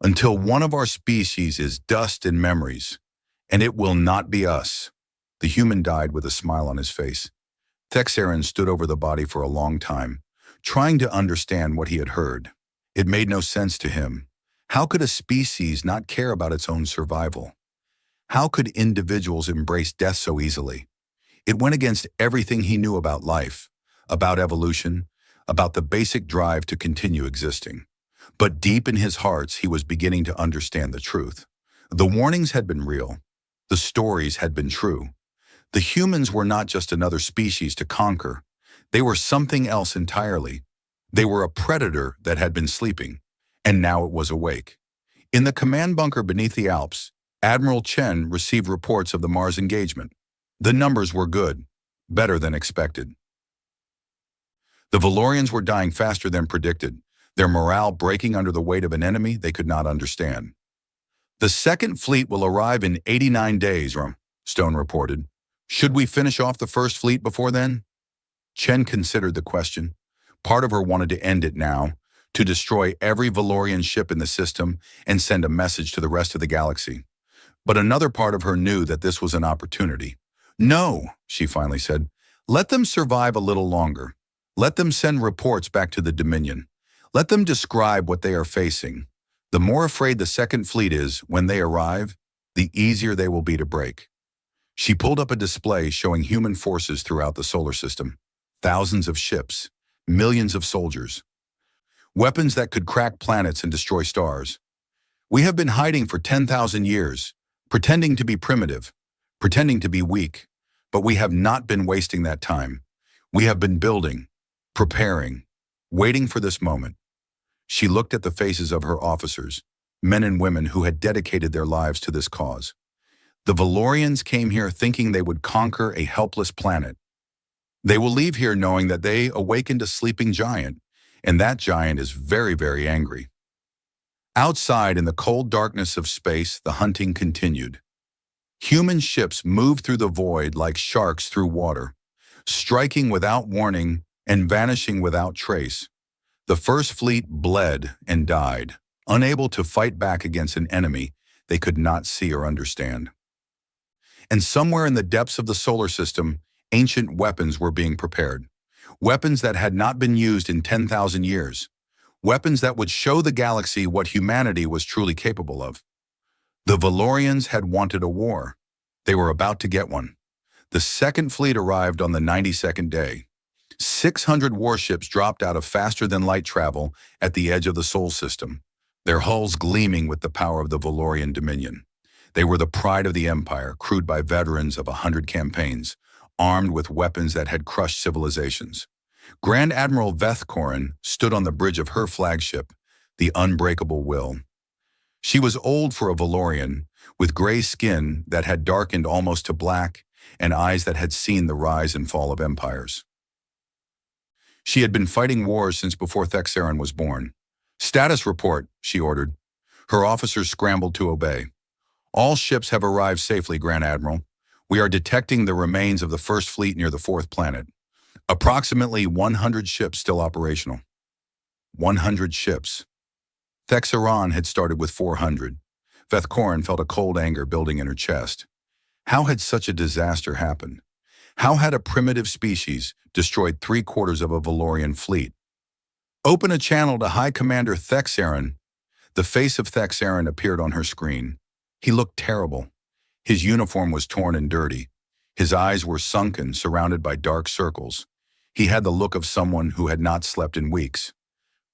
Until one of our species is dust and memories, and it will not be us. The human died with a smile on his face. Thexaron stood over the body for a long time, trying to understand what he had heard. It made no sense to him. How could a species not care about its own survival? How could individuals embrace death so easily? It went against everything he knew about life, about evolution, about the basic drive to continue existing. But deep in his heart, he was beginning to understand the truth. The warnings had been real. The stories had been true. The humans were not just another species to conquer. They were something else entirely. They were a predator that had been sleeping, and now it was awake. In the command bunker beneath the Alps, Admiral Chen received reports of the Mars engagement. The numbers were good, better than expected. The Valorians were dying faster than predicted, their morale breaking under the weight of an enemy they could not understand. The second fleet will arrive in 89 days, Stone reported. Should we finish off the first fleet before then? Chen considered the question. Part of her wanted to end it now, to destroy every Valorian ship in the system and send a message to the rest of the galaxy. But another part of her knew that this was an opportunity. No, she finally said. Let them survive a little longer. Let them send reports back to the Dominion. Let them describe what they are facing. The more afraid the second fleet is when they arrive, the easier they will be to break. She pulled up a display showing human forces throughout the solar system. Thousands of ships, millions of soldiers. Weapons that could crack planets and destroy stars. We have been hiding for 10,000 years, pretending to be primitive, pretending to be weak, but we have not been wasting that time. We have been building, preparing, waiting for this moment. She looked at the faces of her officers, men and women who had dedicated their lives to this cause. The Valorians came here thinking they would conquer a helpless planet. They will leave here knowing that they awakened a sleeping giant, and that giant is very, very angry. Outside in the cold darkness of space, the hunting continued. Human ships moved through the void like sharks through water, striking without warning and vanishing without trace. The first fleet bled and died, unable to fight back against an enemy they could not see or understand. And somewhere in the depths of the solar system, ancient weapons were being prepared. Weapons that had not been used in 10,000 years. Weapons that would show the galaxy what humanity was truly capable of. The Valorians had wanted a war. They were about to get one. The second fleet arrived on the 92nd day. 600 warships dropped out of faster-than-light travel at the edge of the Sol system, their hulls gleaming with the power of the Valorian Dominion. They were the pride of the Empire, crewed by veterans of 100 campaigns, armed with weapons that had crushed civilizations. Grand Admiral Vethkorin stood on the bridge of her flagship, the Unbreakable Will. She was old for a Valorian, with gray skin that had darkened almost to black and eyes that had seen the rise and fall of empires. She had been fighting wars since before Thexaron was born. "Status report," she ordered. Her officers scrambled to obey. "All ships have arrived safely, Grand Admiral. We are detecting the remains of the first fleet near the fourth planet. Approximately 100 ships still operational." 100 ships. Thexaron had started with 400. Vethkorin felt a cold anger building in her chest. How had such a disaster happened? How had a primitive species destroyed 3/4 of a Valorian fleet? "Open a channel to High Commander Thexaron." The face of Thexaron appeared on her screen. He looked terrible. His uniform was torn and dirty. His eyes were sunken, surrounded by dark circles. He had the look of someone who had not slept in weeks.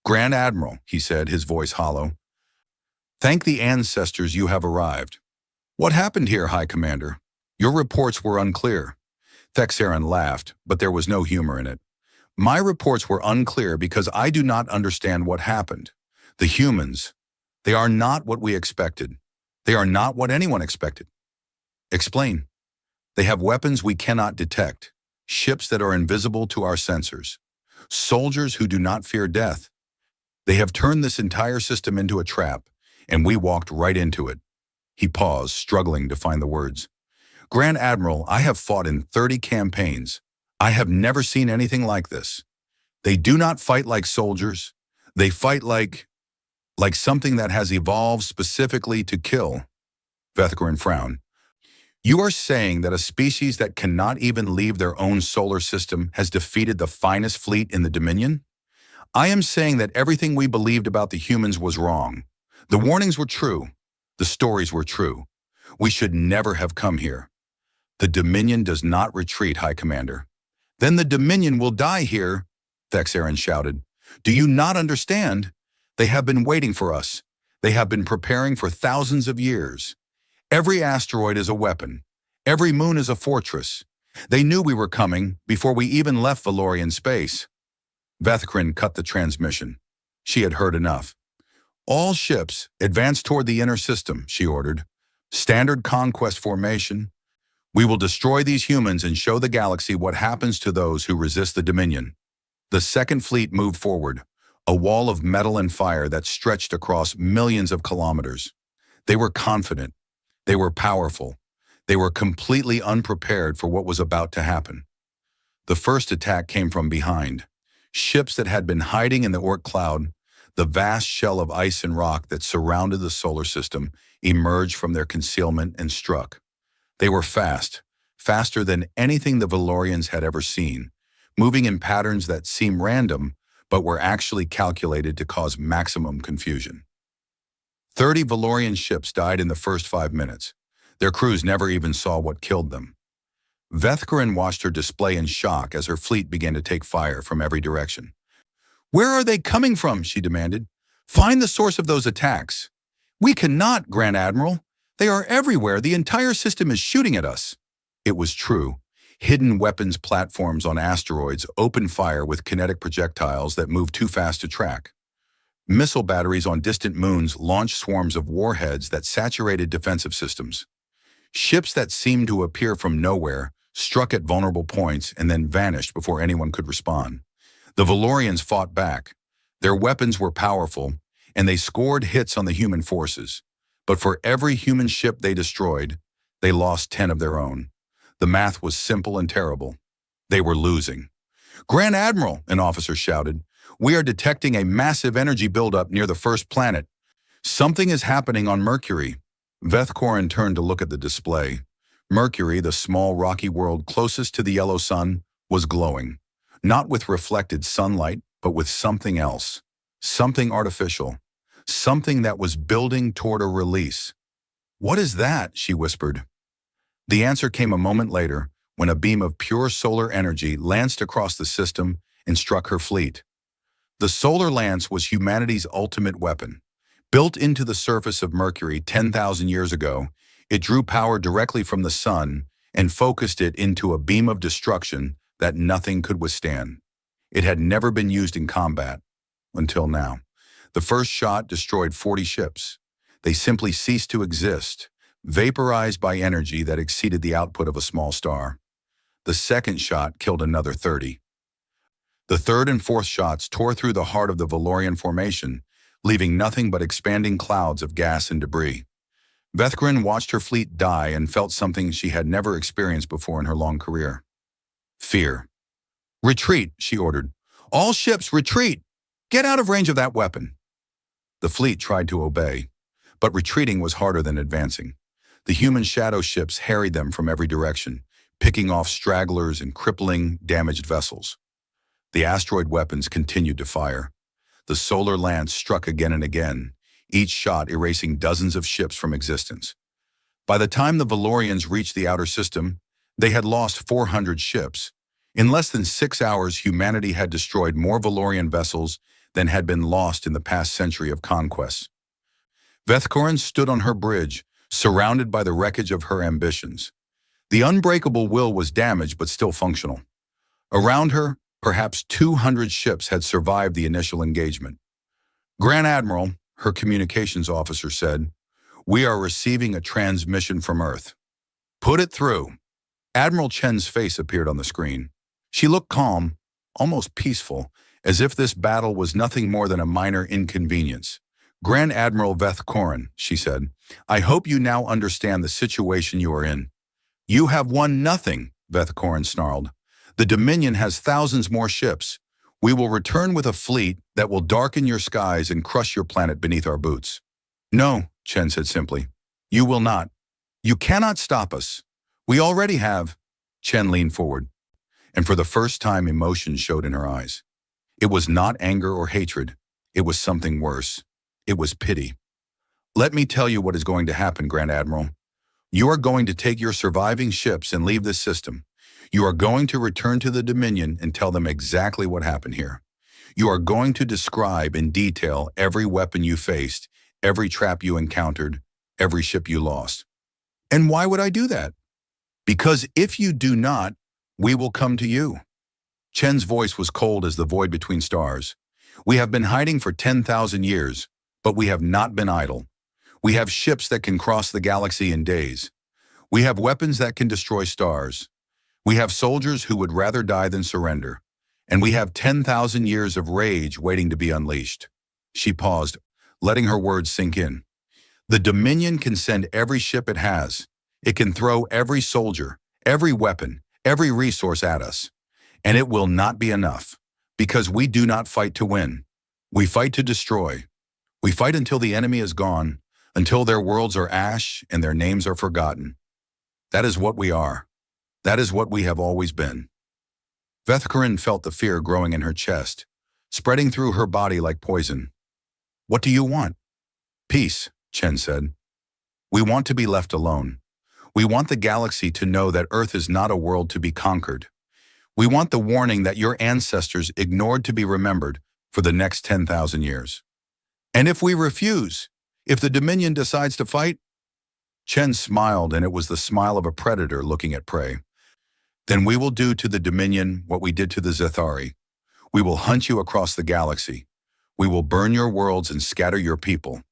"Grand Admiral," he said, his voice hollow. "Thank the ancestors you have arrived." "What happened here, High Commander? Your reports were unclear." Thexaron laughed, but there was no humor in it. "My reports were unclear because I do not understand what happened. The humans, they are not what we expected. They are not what anyone expected." "Explain." "They have weapons we cannot detect, ships that are invisible to our sensors, soldiers who do not fear death. They have turned this entire system into a trap, and we walked right into it." He paused, struggling to find the words. "Grand Admiral, I have fought in 30 campaigns. I have never seen anything like this. They do not fight like soldiers. They fight like something that has evolved specifically to kill." Vethkorin frowned. "You are saying that a species that cannot even leave their own solar system has defeated the finest fleet in the Dominion? I am saying that everything we believed about the humans was wrong. The warnings were true. The stories were true. We should never have come here. The Dominion does not retreat, High Commander." "Then the Dominion will die here," Thexaron shouted. "Do you not understand? They have been waiting for us. They have been preparing for thousands of years. Every asteroid is a weapon. Every moon is a fortress. They knew we were coming before we even left Valorian space." Vethkrin cut the transmission. She had heard enough. All ships, advance toward the inner system, she ordered. Standard conquest formation. We will destroy these humans and show the galaxy what happens to those who resist the Dominion. The Second Fleet moved forward, a wall of metal and fire that stretched across millions of kilometers. They were confident. They were powerful. They were completely unprepared for what was about to happen. The first attack came from behind. Ships that had been hiding in the Orc cloud, the vast shell of ice and rock that surrounded the solar system, emerged from their concealment and struck. They were fast, faster than anything the Valorians had ever seen, moving in patterns that seemed random, but were actually calculated to cause maximum confusion. 30 Valorian ships died in the first 5 minutes. Their crews never even saw what killed them. Vethkrin watched her display in shock as her fleet began to take fire from every direction. "Where are they coming from?" she demanded. "Find the source of those attacks." "We cannot, Grand Admiral. They are everywhere. The entire system is shooting at us." It was true. Hidden weapons platforms on asteroids opened fire with kinetic projectiles that moved too fast to track. Missile batteries on distant moons launched swarms of warheads that saturated defensive systems. Ships that seemed to appear from nowhere struck at vulnerable points and then vanished before anyone could respond. The Valorians fought back. Their weapons were powerful, and they scored hits on the human forces. But for every human ship they destroyed, they lost 10 of their own. The math was simple and terrible. They were losing. "Grand Admiral," an officer shouted, "we are detecting a massive energy buildup near the first planet. Something is happening on Mercury." Vethkrin turned to look at the display. Mercury, the small rocky world closest to the yellow sun, was glowing. Not with reflected sunlight, but with something else. Something artificial. Something that was building toward a release. "What is that?" she whispered. The answer came a moment later, when a beam of pure solar energy lanced across the system and struck her fleet. The solar lance was humanity's ultimate weapon. Built into the surface of Mercury 10,000 years ago, it drew power directly from the sun and focused it into a beam of destruction that nothing could withstand. It had never been used in combat, until now. The first shot destroyed 40 ships. They simply ceased to exist, vaporized by energy that exceeded the output of a small star. The second shot killed another 30. The third and fourth shots tore through the heart of the Valorian formation, leaving nothing but expanding clouds of gas and debris. Vethkrin watched her fleet die and felt something she had never experienced before in her long career. Fear. "Retreat," she ordered. "All ships, retreat! Get out of range of that weapon." The fleet tried to obey, but retreating was harder than advancing. The human shadow ships harried them from every direction, picking off stragglers and crippling damaged vessels. The asteroid weapons continued to fire. The solar lance struck again and again, each shot erasing dozens of ships from existence. By the time the Valorians reached the outer system, they had lost 400 ships. In less than 6 hours, humanity had destroyed more Valorian vessels than had been lost in the past century of conquests. Vethkrin stood on her bridge, surrounded by the wreckage of her ambitions. The unbreakable will was damaged but still functional. Around her, perhaps 200 ships had survived the initial engagement. "Grand Admiral," her communications officer said, "we are receiving a transmission from Earth." "Put it through." Admiral Chen's face appeared on the screen. She looked calm, almost peaceful, as if this battle was nothing more than a minor inconvenience. "Grand Admiral Vethkrin," she said, "I hope you now understand the situation you are in." "You have won nothing," Vethkrin snarled. "The Dominion has thousands more ships. We will return with a fleet that will darken your skies and crush your planet beneath our boots." "No," Chen said simply. "You will not. You cannot stop us. We already have." Chen leaned forward, and for the first time emotion showed in her eyes. It was not anger or hatred. It was something worse. It was pity. "Let me tell you what is going to happen, Grand Admiral. You are going to take your surviving ships and leave this system. You are going to return to the Dominion and tell them exactly what happened here. You are going to describe in detail every weapon you faced, every trap you encountered, every ship you lost." "And why would I do that?" "Because if you do not, we will come to you." Chen's voice was cold as the void between stars. "We have been hiding for 10,000 years, but we have not been idle. We have ships that can cross the galaxy in days. We have weapons that can destroy stars. We have soldiers who would rather die than surrender. And we have 10,000 years of rage waiting to be unleashed." She paused, letting her words sink in. "The Dominion can send every ship it has. It can throw every soldier, every weapon, every resource at us. And it will not be enough, because we do not fight to win. We fight to destroy. We fight until the enemy is gone, until their worlds are ash and their names are forgotten. That is what we are. That is what we have always been." Vethkarin felt the fear growing in her chest, spreading through her body like poison. "What do you want?" "Peace," Chen said. "We want to be left alone. We want the galaxy to know that Earth is not a world to be conquered. We want the warning that your ancestors ignored to be remembered for the next 10,000 years. And if we refuse, if the Dominion decides to fight?" Chen smiled, and it was the smile of a predator looking at prey. "Then we will do to the Dominion what we did to the Zethari. We will hunt you across the galaxy. We will burn your worlds and scatter your people.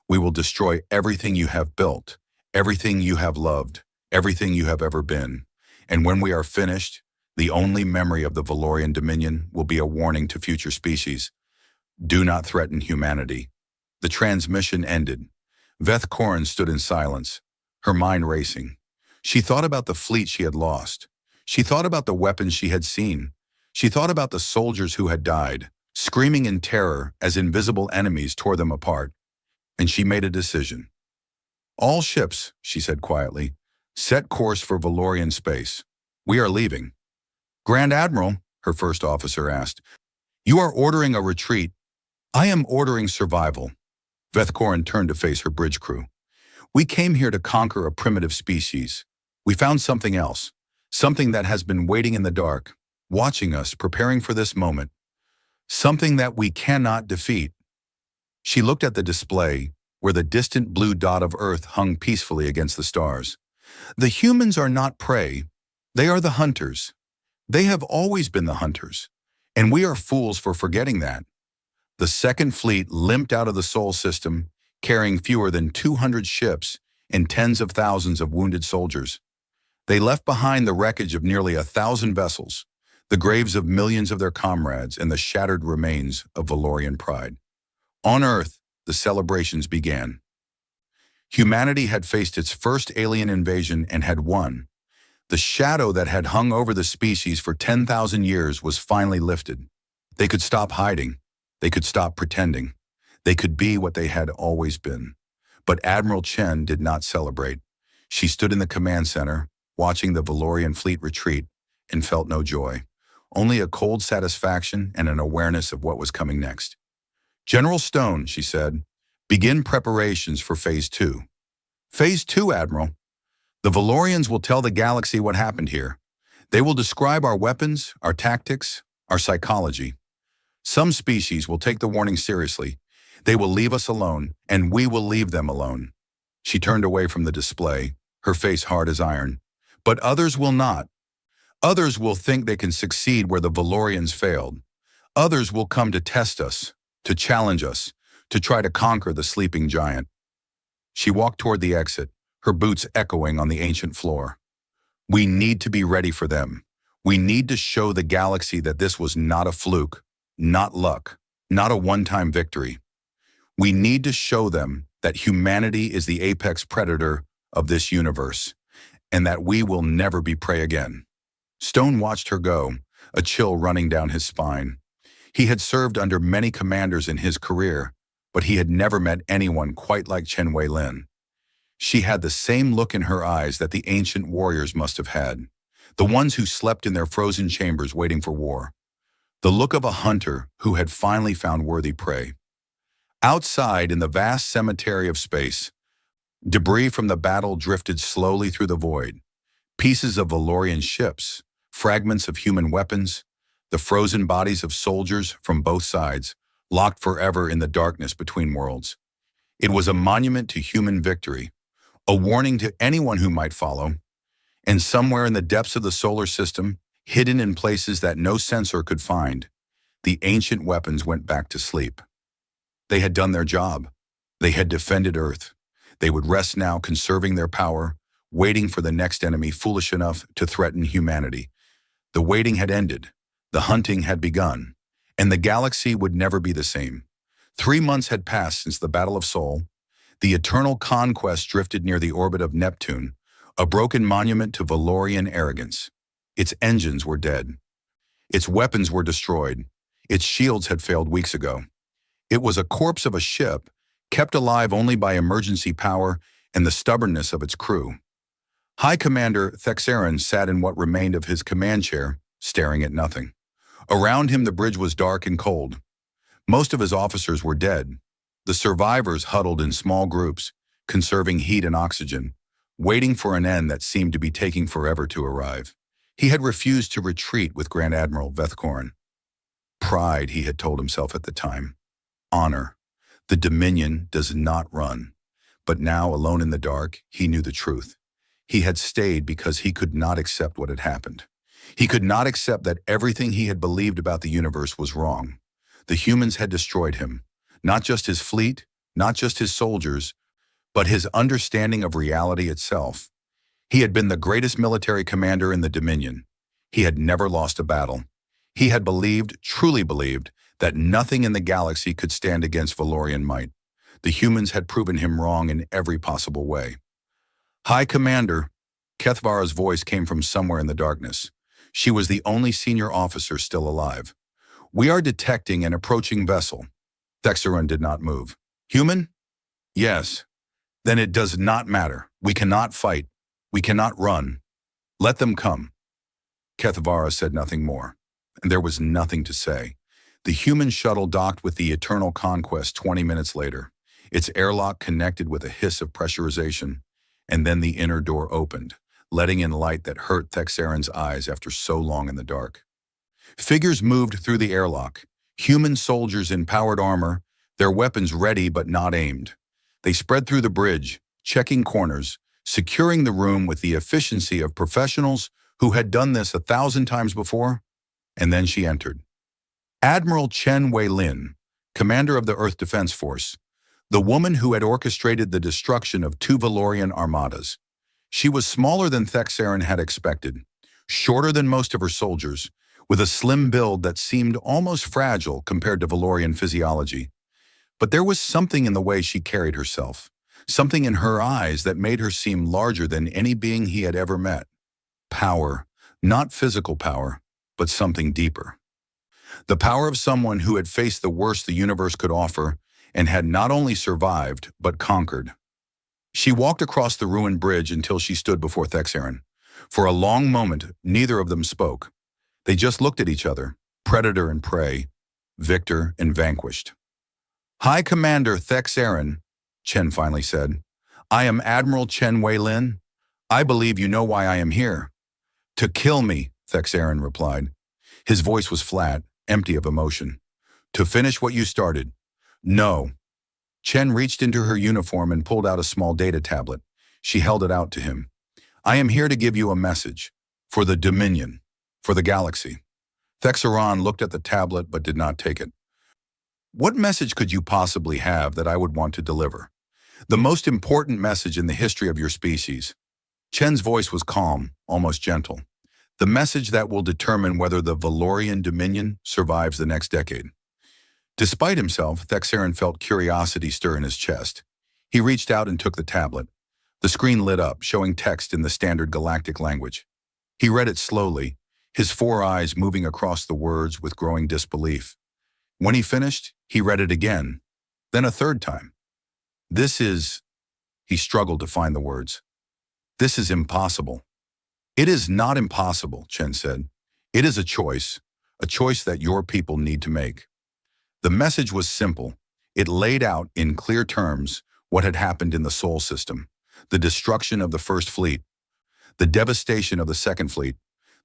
We will destroy everything you have built, everything you have loved, everything you have ever been. And when we are finished, the only memory of the Valorian Dominion will be a warning to future species. Do not threaten humanity." The transmission ended. Vethkarin stood in silence, her mind racing. She thought about the fleet she had lost. She thought about the weapons she had seen. She thought about the soldiers who had died, screaming in terror as invisible enemies tore them apart. And she made a decision. "All ships," she said quietly, "set course for Valorian space. We are leaving." "Grand Admiral," her first officer asked, "you are ordering a retreat. I am ordering survival." Vethkarin turned to face her bridge crew. "We came here to conquer a primitive species. We found something else, something that has been waiting in the dark, watching us, preparing for this moment. Something that we cannot defeat." She looked at the display, where the distant blue dot of Earth hung peacefully against the stars. "The humans are not prey. They are the hunters. They have always been the hunters, and we are fools for forgetting that." The Second Fleet limped out of the Sol system, carrying fewer than 200 ships and tens of thousands of wounded soldiers. They left behind the wreckage of nearly 1,000 vessels, the graves of millions of their comrades, and the shattered remains of Valorian pride. On Earth, the celebrations began. Humanity had faced its first alien invasion and had won. The shadow that had hung over the species for 10,000 years was finally lifted. They could stop hiding. They could stop pretending. They could be what they had always been. But Admiral Chen did not celebrate. She stood in the command center, watching the Valorian fleet retreat, and felt no joy, only a cold satisfaction and an awareness of what was coming next. "General Stone," she said, "begin preparations for Phase 2. "Phase 2, Admiral. The Valorians will tell the galaxy what happened here. They will describe our weapons, our tactics, our psychology. Some species will take the warning seriously. They will leave us alone, and we will leave them alone." She turned away from the display, her face hard as iron. "But others will not. Others will think they can succeed where the Valorians failed. Others will come to test us, to challenge us, to try to conquer the sleeping giant." She walked toward the exit, her boots echoing on the ancient floor. "We need to be ready for them. We need to show the galaxy that this was not a fluke, not luck, not a one-time victory. We need to show them that humanity is the apex predator of this universe, and that we will never be prey again." Stone watched her go, a chill running down his spine. He had served under many commanders in his career, but he had never met anyone quite like Chen Wei-Lin. She had the same look in her eyes that the ancient warriors must have had, the ones who slept in their frozen chambers waiting for war. The look of a hunter who had finally found worthy prey. Outside, in the vast cemetery of space, debris from the battle drifted slowly through the void. Pieces of Valorian ships, fragments of human weapons, the frozen bodies of soldiers from both sides, locked forever in the darkness between worlds. It was a monument to human victory, a warning to anyone who might follow. And somewhere in the depths of the solar system, hidden in places that no sensor could find. The ancient weapons went back to sleep. They had done their job. They had defended Earth. They would rest now, conserving their power, waiting for the next enemy foolish enough to threaten humanity. The waiting had ended. The hunting had begun. And the galaxy would never be the same. 3 months had passed since the Battle of Sol. The eternal conquest drifted near the orbit of Neptune, a broken monument to Valorian arrogance. Its engines were dead. Its weapons were destroyed. Its shields had failed weeks ago. It was a corpse of a ship, kept alive only by emergency power and the stubbornness of its crew. High Commander Thexaron sat in what remained of his command chair, staring at nothing. Around him the bridge was dark and cold. Most of his officers were dead. The survivors huddled in small groups, conserving heat and oxygen, waiting for an end that seemed to be taking forever to arrive. He had refused to retreat with Grand Admiral Vethkorn. Pride, he had told himself at the time. Honor. The Dominion does not run. But now, alone in the dark, he knew the truth. He had stayed because he could not accept what had happened. He could not accept that everything he had believed about the universe was wrong. The humans had destroyed him. Not just his fleet, not just his soldiers, but his understanding of reality itself. He had been the greatest military commander in the Dominion. He had never lost a battle. He had believed, truly believed, that nothing in the galaxy could stand against Valorian might. The humans had proven him wrong in every possible way. High Commander, Kethvara's voice came from somewhere in the darkness. She was the only senior officer still alive. We are detecting an approaching vessel. Thexaron did not move. Human? Yes. Then it does not matter. We cannot fight. We cannot run. Let them come. Kethvara said nothing more, and there was nothing to say. The human shuttle docked with the Eternal Conquest 20 minutes later. Its airlock connected with a hiss of pressurization, and then the inner door opened, letting in light that hurt Thexaron's eyes after so long in the dark. Figures moved through the airlock, human soldiers in powered armor, their weapons ready but not aimed. They spread through the bridge, checking corners, securing the room with the efficiency of professionals who had done this 1,000 times before. And then she entered. Admiral Chen Wei-Lin, commander of the Earth Defense Force, the woman who had orchestrated the destruction of 2 Valorian armadas. She was smaller than Thexaron had expected, shorter than most of her soldiers, with a slim build that seemed almost fragile compared to Valorian physiology. But there was something in the way she carried herself, something in her eyes that made her seem larger than any being he had ever met. Power, not physical power, but something deeper. The power of someone who had faced the worst the universe could offer and had not only survived, but conquered. She walked across the ruined bridge until she stood before Thexaron. For a long moment, neither of them spoke. They just looked at each other, predator and prey, victor and vanquished. High Commander Thexaron, Chen finally said, I am Admiral Chen Wei-Lin. I believe you know why I am here. To kill me, Thexaron replied. His voice was flat, empty of emotion. To finish what you started. No. Chen reached into her uniform and pulled out a small data tablet. She held it out to him. I am here to give you a message. For the Dominion. For the galaxy. Thexaron looked at the tablet but did not take it. What message could you possibly have that I would want to deliver? The most important message in the history of your species. Chen's voice was calm, almost gentle. The message that will determine whether the Valorian Dominion survives the next decade. Despite himself, Thexaron felt curiosity stir in his chest. He reached out and took the tablet. The screen lit up, showing text in the standard galactic language. He read it slowly, his 4 eyes moving across the words with growing disbelief. When he finished, he read it again, then a third time. This is... He struggled to find the words. This is impossible. It is not impossible, Chen said. It is a choice that your people need to make. The message was simple. It laid out in clear terms what had happened in the Sol system, the destruction of the First Fleet, the devastation of the Second Fleet,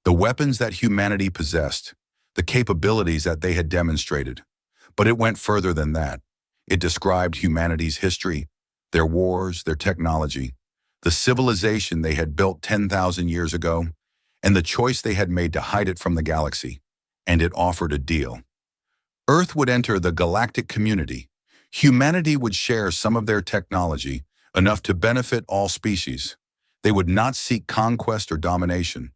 the weapons that humanity possessed, the capabilities that they had demonstrated. But it went further than that. It described humanity's history, their wars, their technology, the civilization they had built 10,000 years ago, and the choice they had made to hide it from the galaxy, and it offered a deal. Earth would enter the galactic community. Humanity would share some of their technology, enough to benefit all species. They would not seek conquest or domination.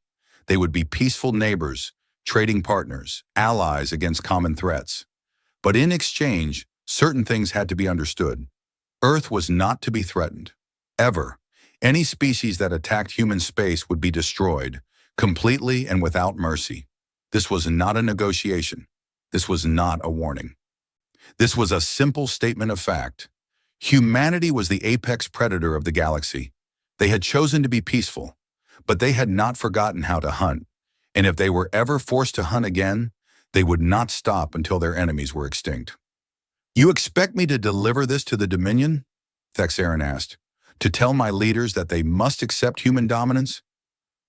They would be peaceful neighbors, trading partners, allies against common threats. But in exchange, certain things had to be understood. Earth was not to be threatened. Ever. Any species that attacked human space would be destroyed, completely and without mercy. This was not a negotiation. This was not a warning. This was a simple statement of fact. Humanity was the apex predator of the galaxy. They had chosen to be peaceful, but they had not forgotten how to hunt. And if they were ever forced to hunt again, they would not stop until their enemies were extinct. "You expect me to deliver this to the Dominion?" Thexaron asked. "To tell my leaders that they must accept human dominance?"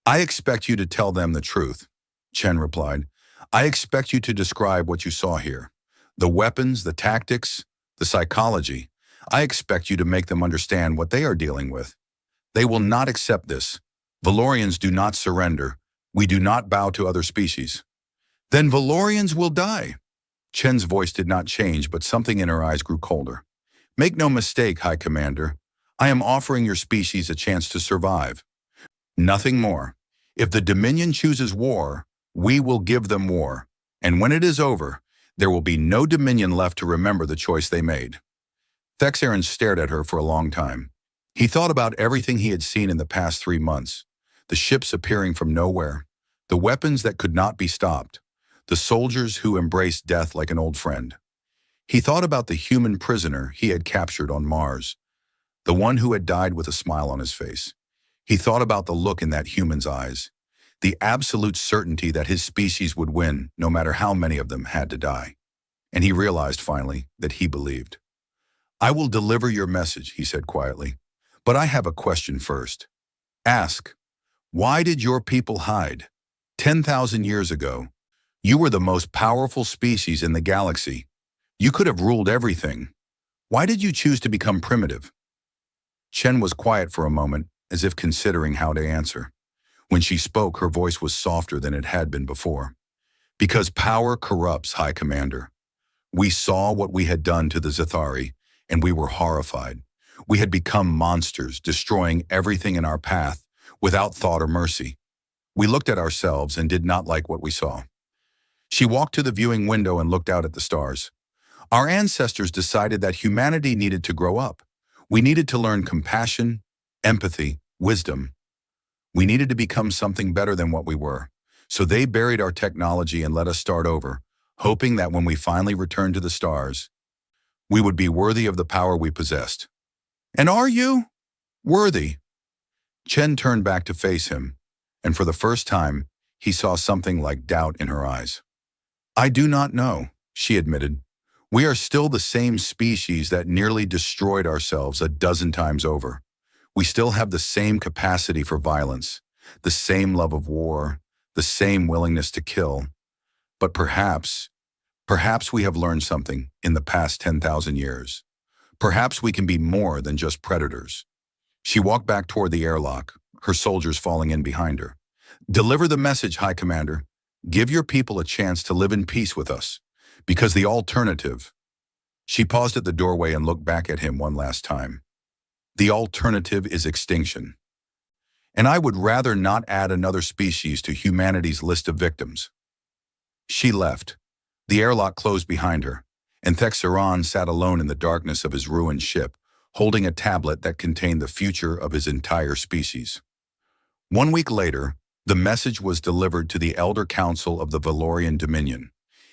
"I expect you to tell them the truth," Chen replied. "I expect you to describe what you saw here. The weapons, the tactics, the psychology. I expect you to make them understand what they are dealing with. They will not accept this. Valorians do not surrender. We do not bow to other species." "Then Valorians will die." Chen's voice did not change, but something in her eyes grew colder. "Make no mistake, High Commander. I am offering your species a chance to survive. Nothing more. If the Dominion chooses war, we will give them war. And when it is over, there will be no Dominion left to remember the choice they made." Thexaron stared at her for a long time. He thought about everything he had seen in the past 3 months. The ships appearing from nowhere. The weapons that could not be stopped. The soldiers who embraced death like an old friend. He thought about the human prisoner he had captured on Mars. The one who had died with a smile on his face. He thought about the look in that human's eyes. The absolute certainty that his species would win, no matter how many of them had to die. And he realized finally that he believed. "I will deliver your message," he said quietly. "But I have a question first. Ask, why did your people hide? 10,000 years ago, you were the most powerful species in the galaxy. You could have ruled everything. Why did you choose to become primitive?" Chen was quiet for a moment, as if considering how to answer. When she spoke, her voice was softer than it had been before. "Because power corrupts, High Commander. We saw what we had done to the Zathari, and we were horrified. We had become monsters, destroying everything in our path, without thought or mercy. We looked at ourselves and did not like what we saw." She walked to the viewing window and looked out at the stars. "Our ancestors decided that humanity needed to grow up. We needed to learn compassion, empathy, wisdom. We needed to become something better than what we were. So they buried our technology and let us start over, hoping that when we finally returned to the stars, we would be worthy of the power we possessed." "And are you worthy?" Chen turned back to face him, and for the first time, he saw something like doubt in her eyes. "I do not know," she admitted. "We are still the same species that nearly destroyed ourselves a dozen times over. We still have the same capacity for violence, the same love of war, the same willingness to kill. But perhaps we have learned something in the past 10,000 years. Perhaps we can be more than just predators." She walked back toward the airlock, her soldiers falling in behind her. "Deliver the message, High Commander. Give your people a chance to live in peace with us. Because the alternative..." She paused at the doorway and looked back at him one last time. "The alternative is extinction. And I would rather not add another species to humanity's list of victims." She left. The airlock closed behind her, and Thexaron sat alone in the darkness of his ruined ship, holding a tablet that contained the future of his entire species. 1 week later, the message was delivered to the Elder Council of the Valorian Dominion.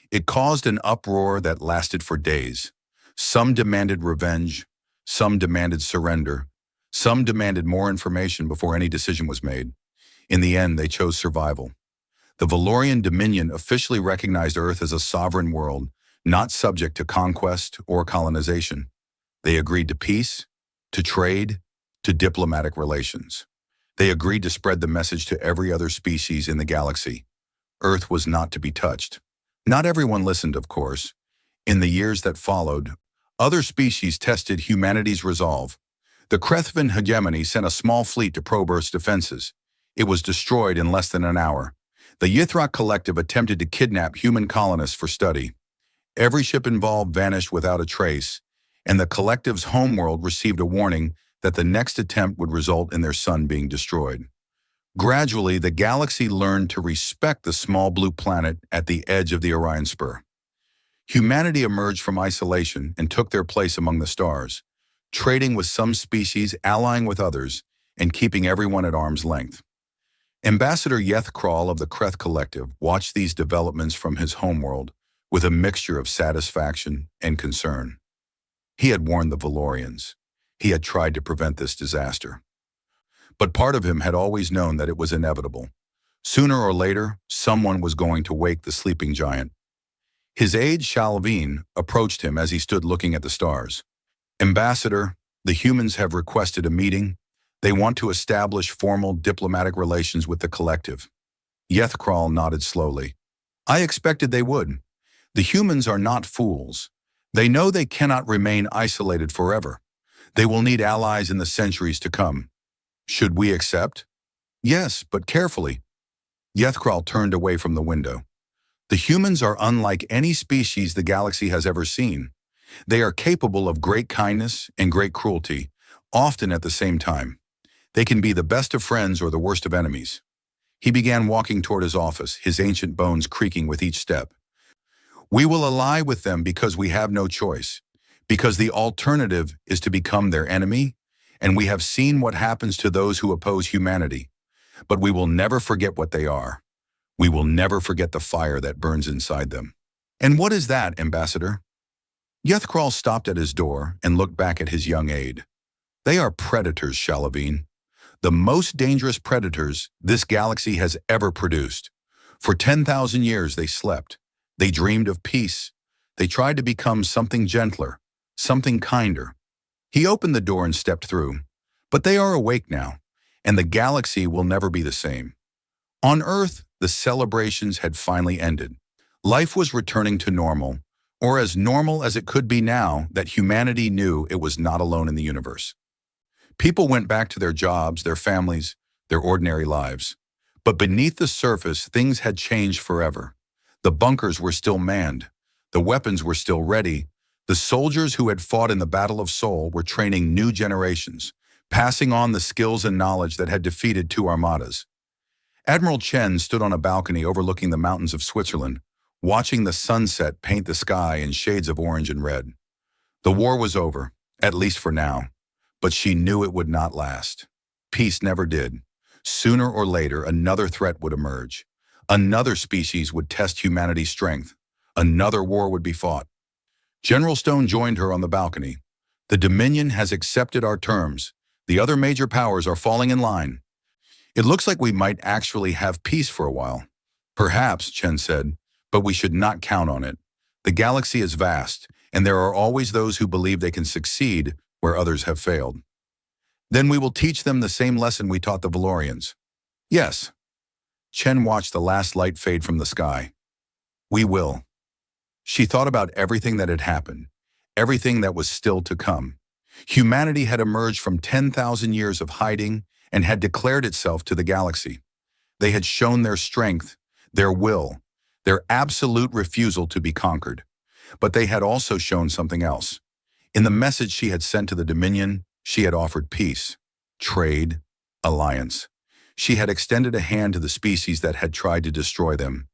It caused an uproar that lasted for days. Some demanded revenge, some demanded surrender, some demanded more information before any decision was made. In the end, they chose survival. The Valorian Dominion officially recognized Earth as a sovereign world, not subject to conquest or colonization. They agreed to peace, to trade, to diplomatic relations. They agreed to spread the message to every other species in the galaxy. Earth was not to be touched. Not everyone listened, of course. In the years that followed, other species tested humanity's resolve. The Krethvin hegemony sent a small fleet to probe Earth's defenses. It was destroyed in less than an hour. The Yithrak collective attempted to kidnap human colonists for study. Every ship involved vanished without a trace, and the collective's homeworld received a warning that the next attempt would result in their sun being destroyed. Gradually, the galaxy learned to respect the small blue planet at the edge of the Orion Spur. Humanity emerged from isolation and took their place among the stars, trading with some species, allying with others, and keeping everyone at arm's length. Ambassador Yethkral of the Kreth Collective watched these developments from his homeworld with a mixture of satisfaction and concern. He had warned the Valorians. He had tried to prevent this disaster. But part of him had always known that it was inevitable. Sooner or later, someone was going to wake the sleeping giant. His aide Shalvin approached him as he stood looking at the stars. "Ambassador, the humans have requested a meeting. They want to establish formal diplomatic relations with the collective." Yethkral nodded slowly. "I expected they would. The humans are not fools. They know they cannot remain isolated forever. They will need allies in the centuries to come. Should we accept?" "Yes, but carefully." Yethkral turned away from the window. "The humans are unlike any species the galaxy has ever seen. They are capable of great kindness and great cruelty, often at the same time. They can be the best of friends or the worst of enemies." He began walking toward his office, his ancient bones creaking with each step. "We will ally with them because we have no choice, because the alternative is to become their enemy, and we have seen what happens to those who oppose humanity. But we will never forget what they are. We will never forget the fire that burns inside them." "And what is that, Ambassador?" Yethkral stopped at his door and looked back at his young aide. "They are predators, Shalavin. The most dangerous predators this galaxy has ever produced. For 10,000 years they slept. They dreamed of peace. They tried to become something gentler, something kinder." He opened the door and stepped through. "But they are awake now, and the galaxy will never be the same." On Earth, the celebrations had finally ended. Life was returning to normal, or as normal as it could be now that humanity knew it was not alone in the universe. People went back to their jobs, their families, their ordinary lives. But beneath the surface, things had changed forever. The bunkers were still manned. The weapons were still ready. The soldiers who had fought in the Battle of Sol were training new generations, passing on the skills and knowledge that had defeated two armadas. Admiral Chen stood on a balcony overlooking the mountains of Switzerland, watching the sunset paint the sky in shades of orange and red. The war was over, at least for now, but she knew it would not last. Peace never did. Sooner or later, another threat would emerge. Another species would test humanity's strength. Another war would be fought. General Stone joined her on the balcony. "The Dominion has accepted our terms. The other major powers are falling in line. It looks like we might actually have peace for a while." "Perhaps," Chen said, "but we should not count on it. The galaxy is vast, and there are always those who believe they can succeed where others have failed." "Then we will teach them the same lesson we taught the Valorians." "Yes." Chen watched the last light fade from the sky. "We will." She thought about everything that had happened, everything that was still to come. Humanity had emerged from 10,000 years of hiding and had declared itself to the galaxy. They had shown their strength, their will, their absolute refusal to be conquered. But they had also shown something else. In the message she had sent to the Dominion, she had offered peace, trade, alliance. She had extended a hand to the species that had tried to destroy them,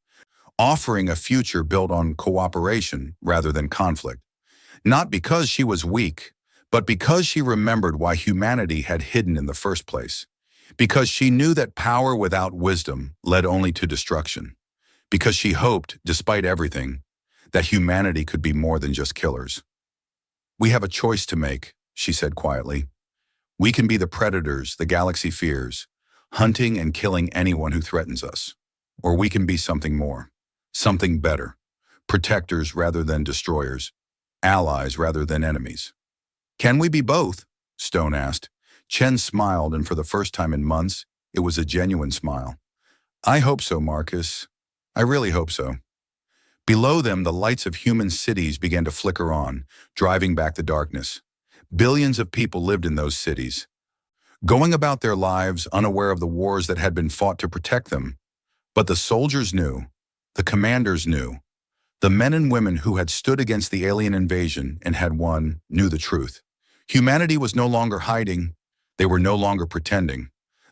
offering a future built on cooperation rather than conflict. Not because she was weak, but because she remembered why humanity had hidden in the first place. Because she knew that power without wisdom led only to destruction. Because she hoped, despite everything, that humanity could be more than just killers. "We have a choice to make," she said quietly. "We can be the predators the galaxy fears, hunting and killing anyone who threatens us. Or we can be something more, something better, protectors rather than destroyers, allies rather than enemies." "Can we be both?" Stone asked. Chen smiled, and for the first time in months, it was a genuine smile. "I hope so, Marcus. I really hope so." Below them, the lights of human cities began to flicker on, driving back the darkness. Billions of people lived in those cities. going about their lives unaware of the wars that had been fought to protect them. But the soldiers knew, the commanders knew, the men and women who had stood against the alien invasion and had won knew the truth. Humanity was no longer hiding, they were no longer pretending.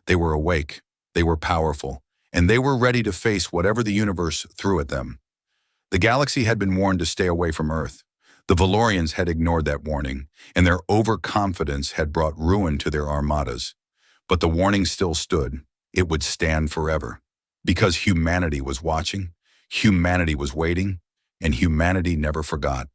They were awake, they were powerful, and they were ready to face whatever the universe threw at them. The galaxy had been warned to stay away from Earth. The Valorians had ignored that warning, and their overconfidence had brought ruin to their armadas. But the warning still stood. It would stand forever. Because humanity was watching, humanity was waiting, and humanity never forgot.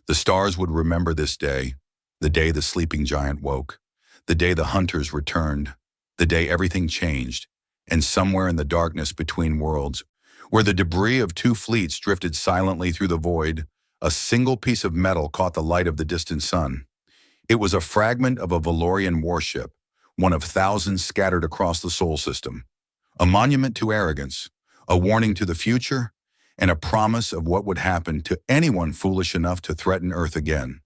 The stars would remember this day, the day the sleeping giant woke, the day the hunters returned, the day everything changed, and somewhere in the darkness between worlds, where the debris of two fleets drifted silently through the void, a single piece of metal caught the light of the distant sun. It was a fragment of a Valorian warship, one of thousands scattered across the Sol system. A monument to arrogance, a warning to the future, and a promise of what would happen to anyone foolish enough to threaten Earth again.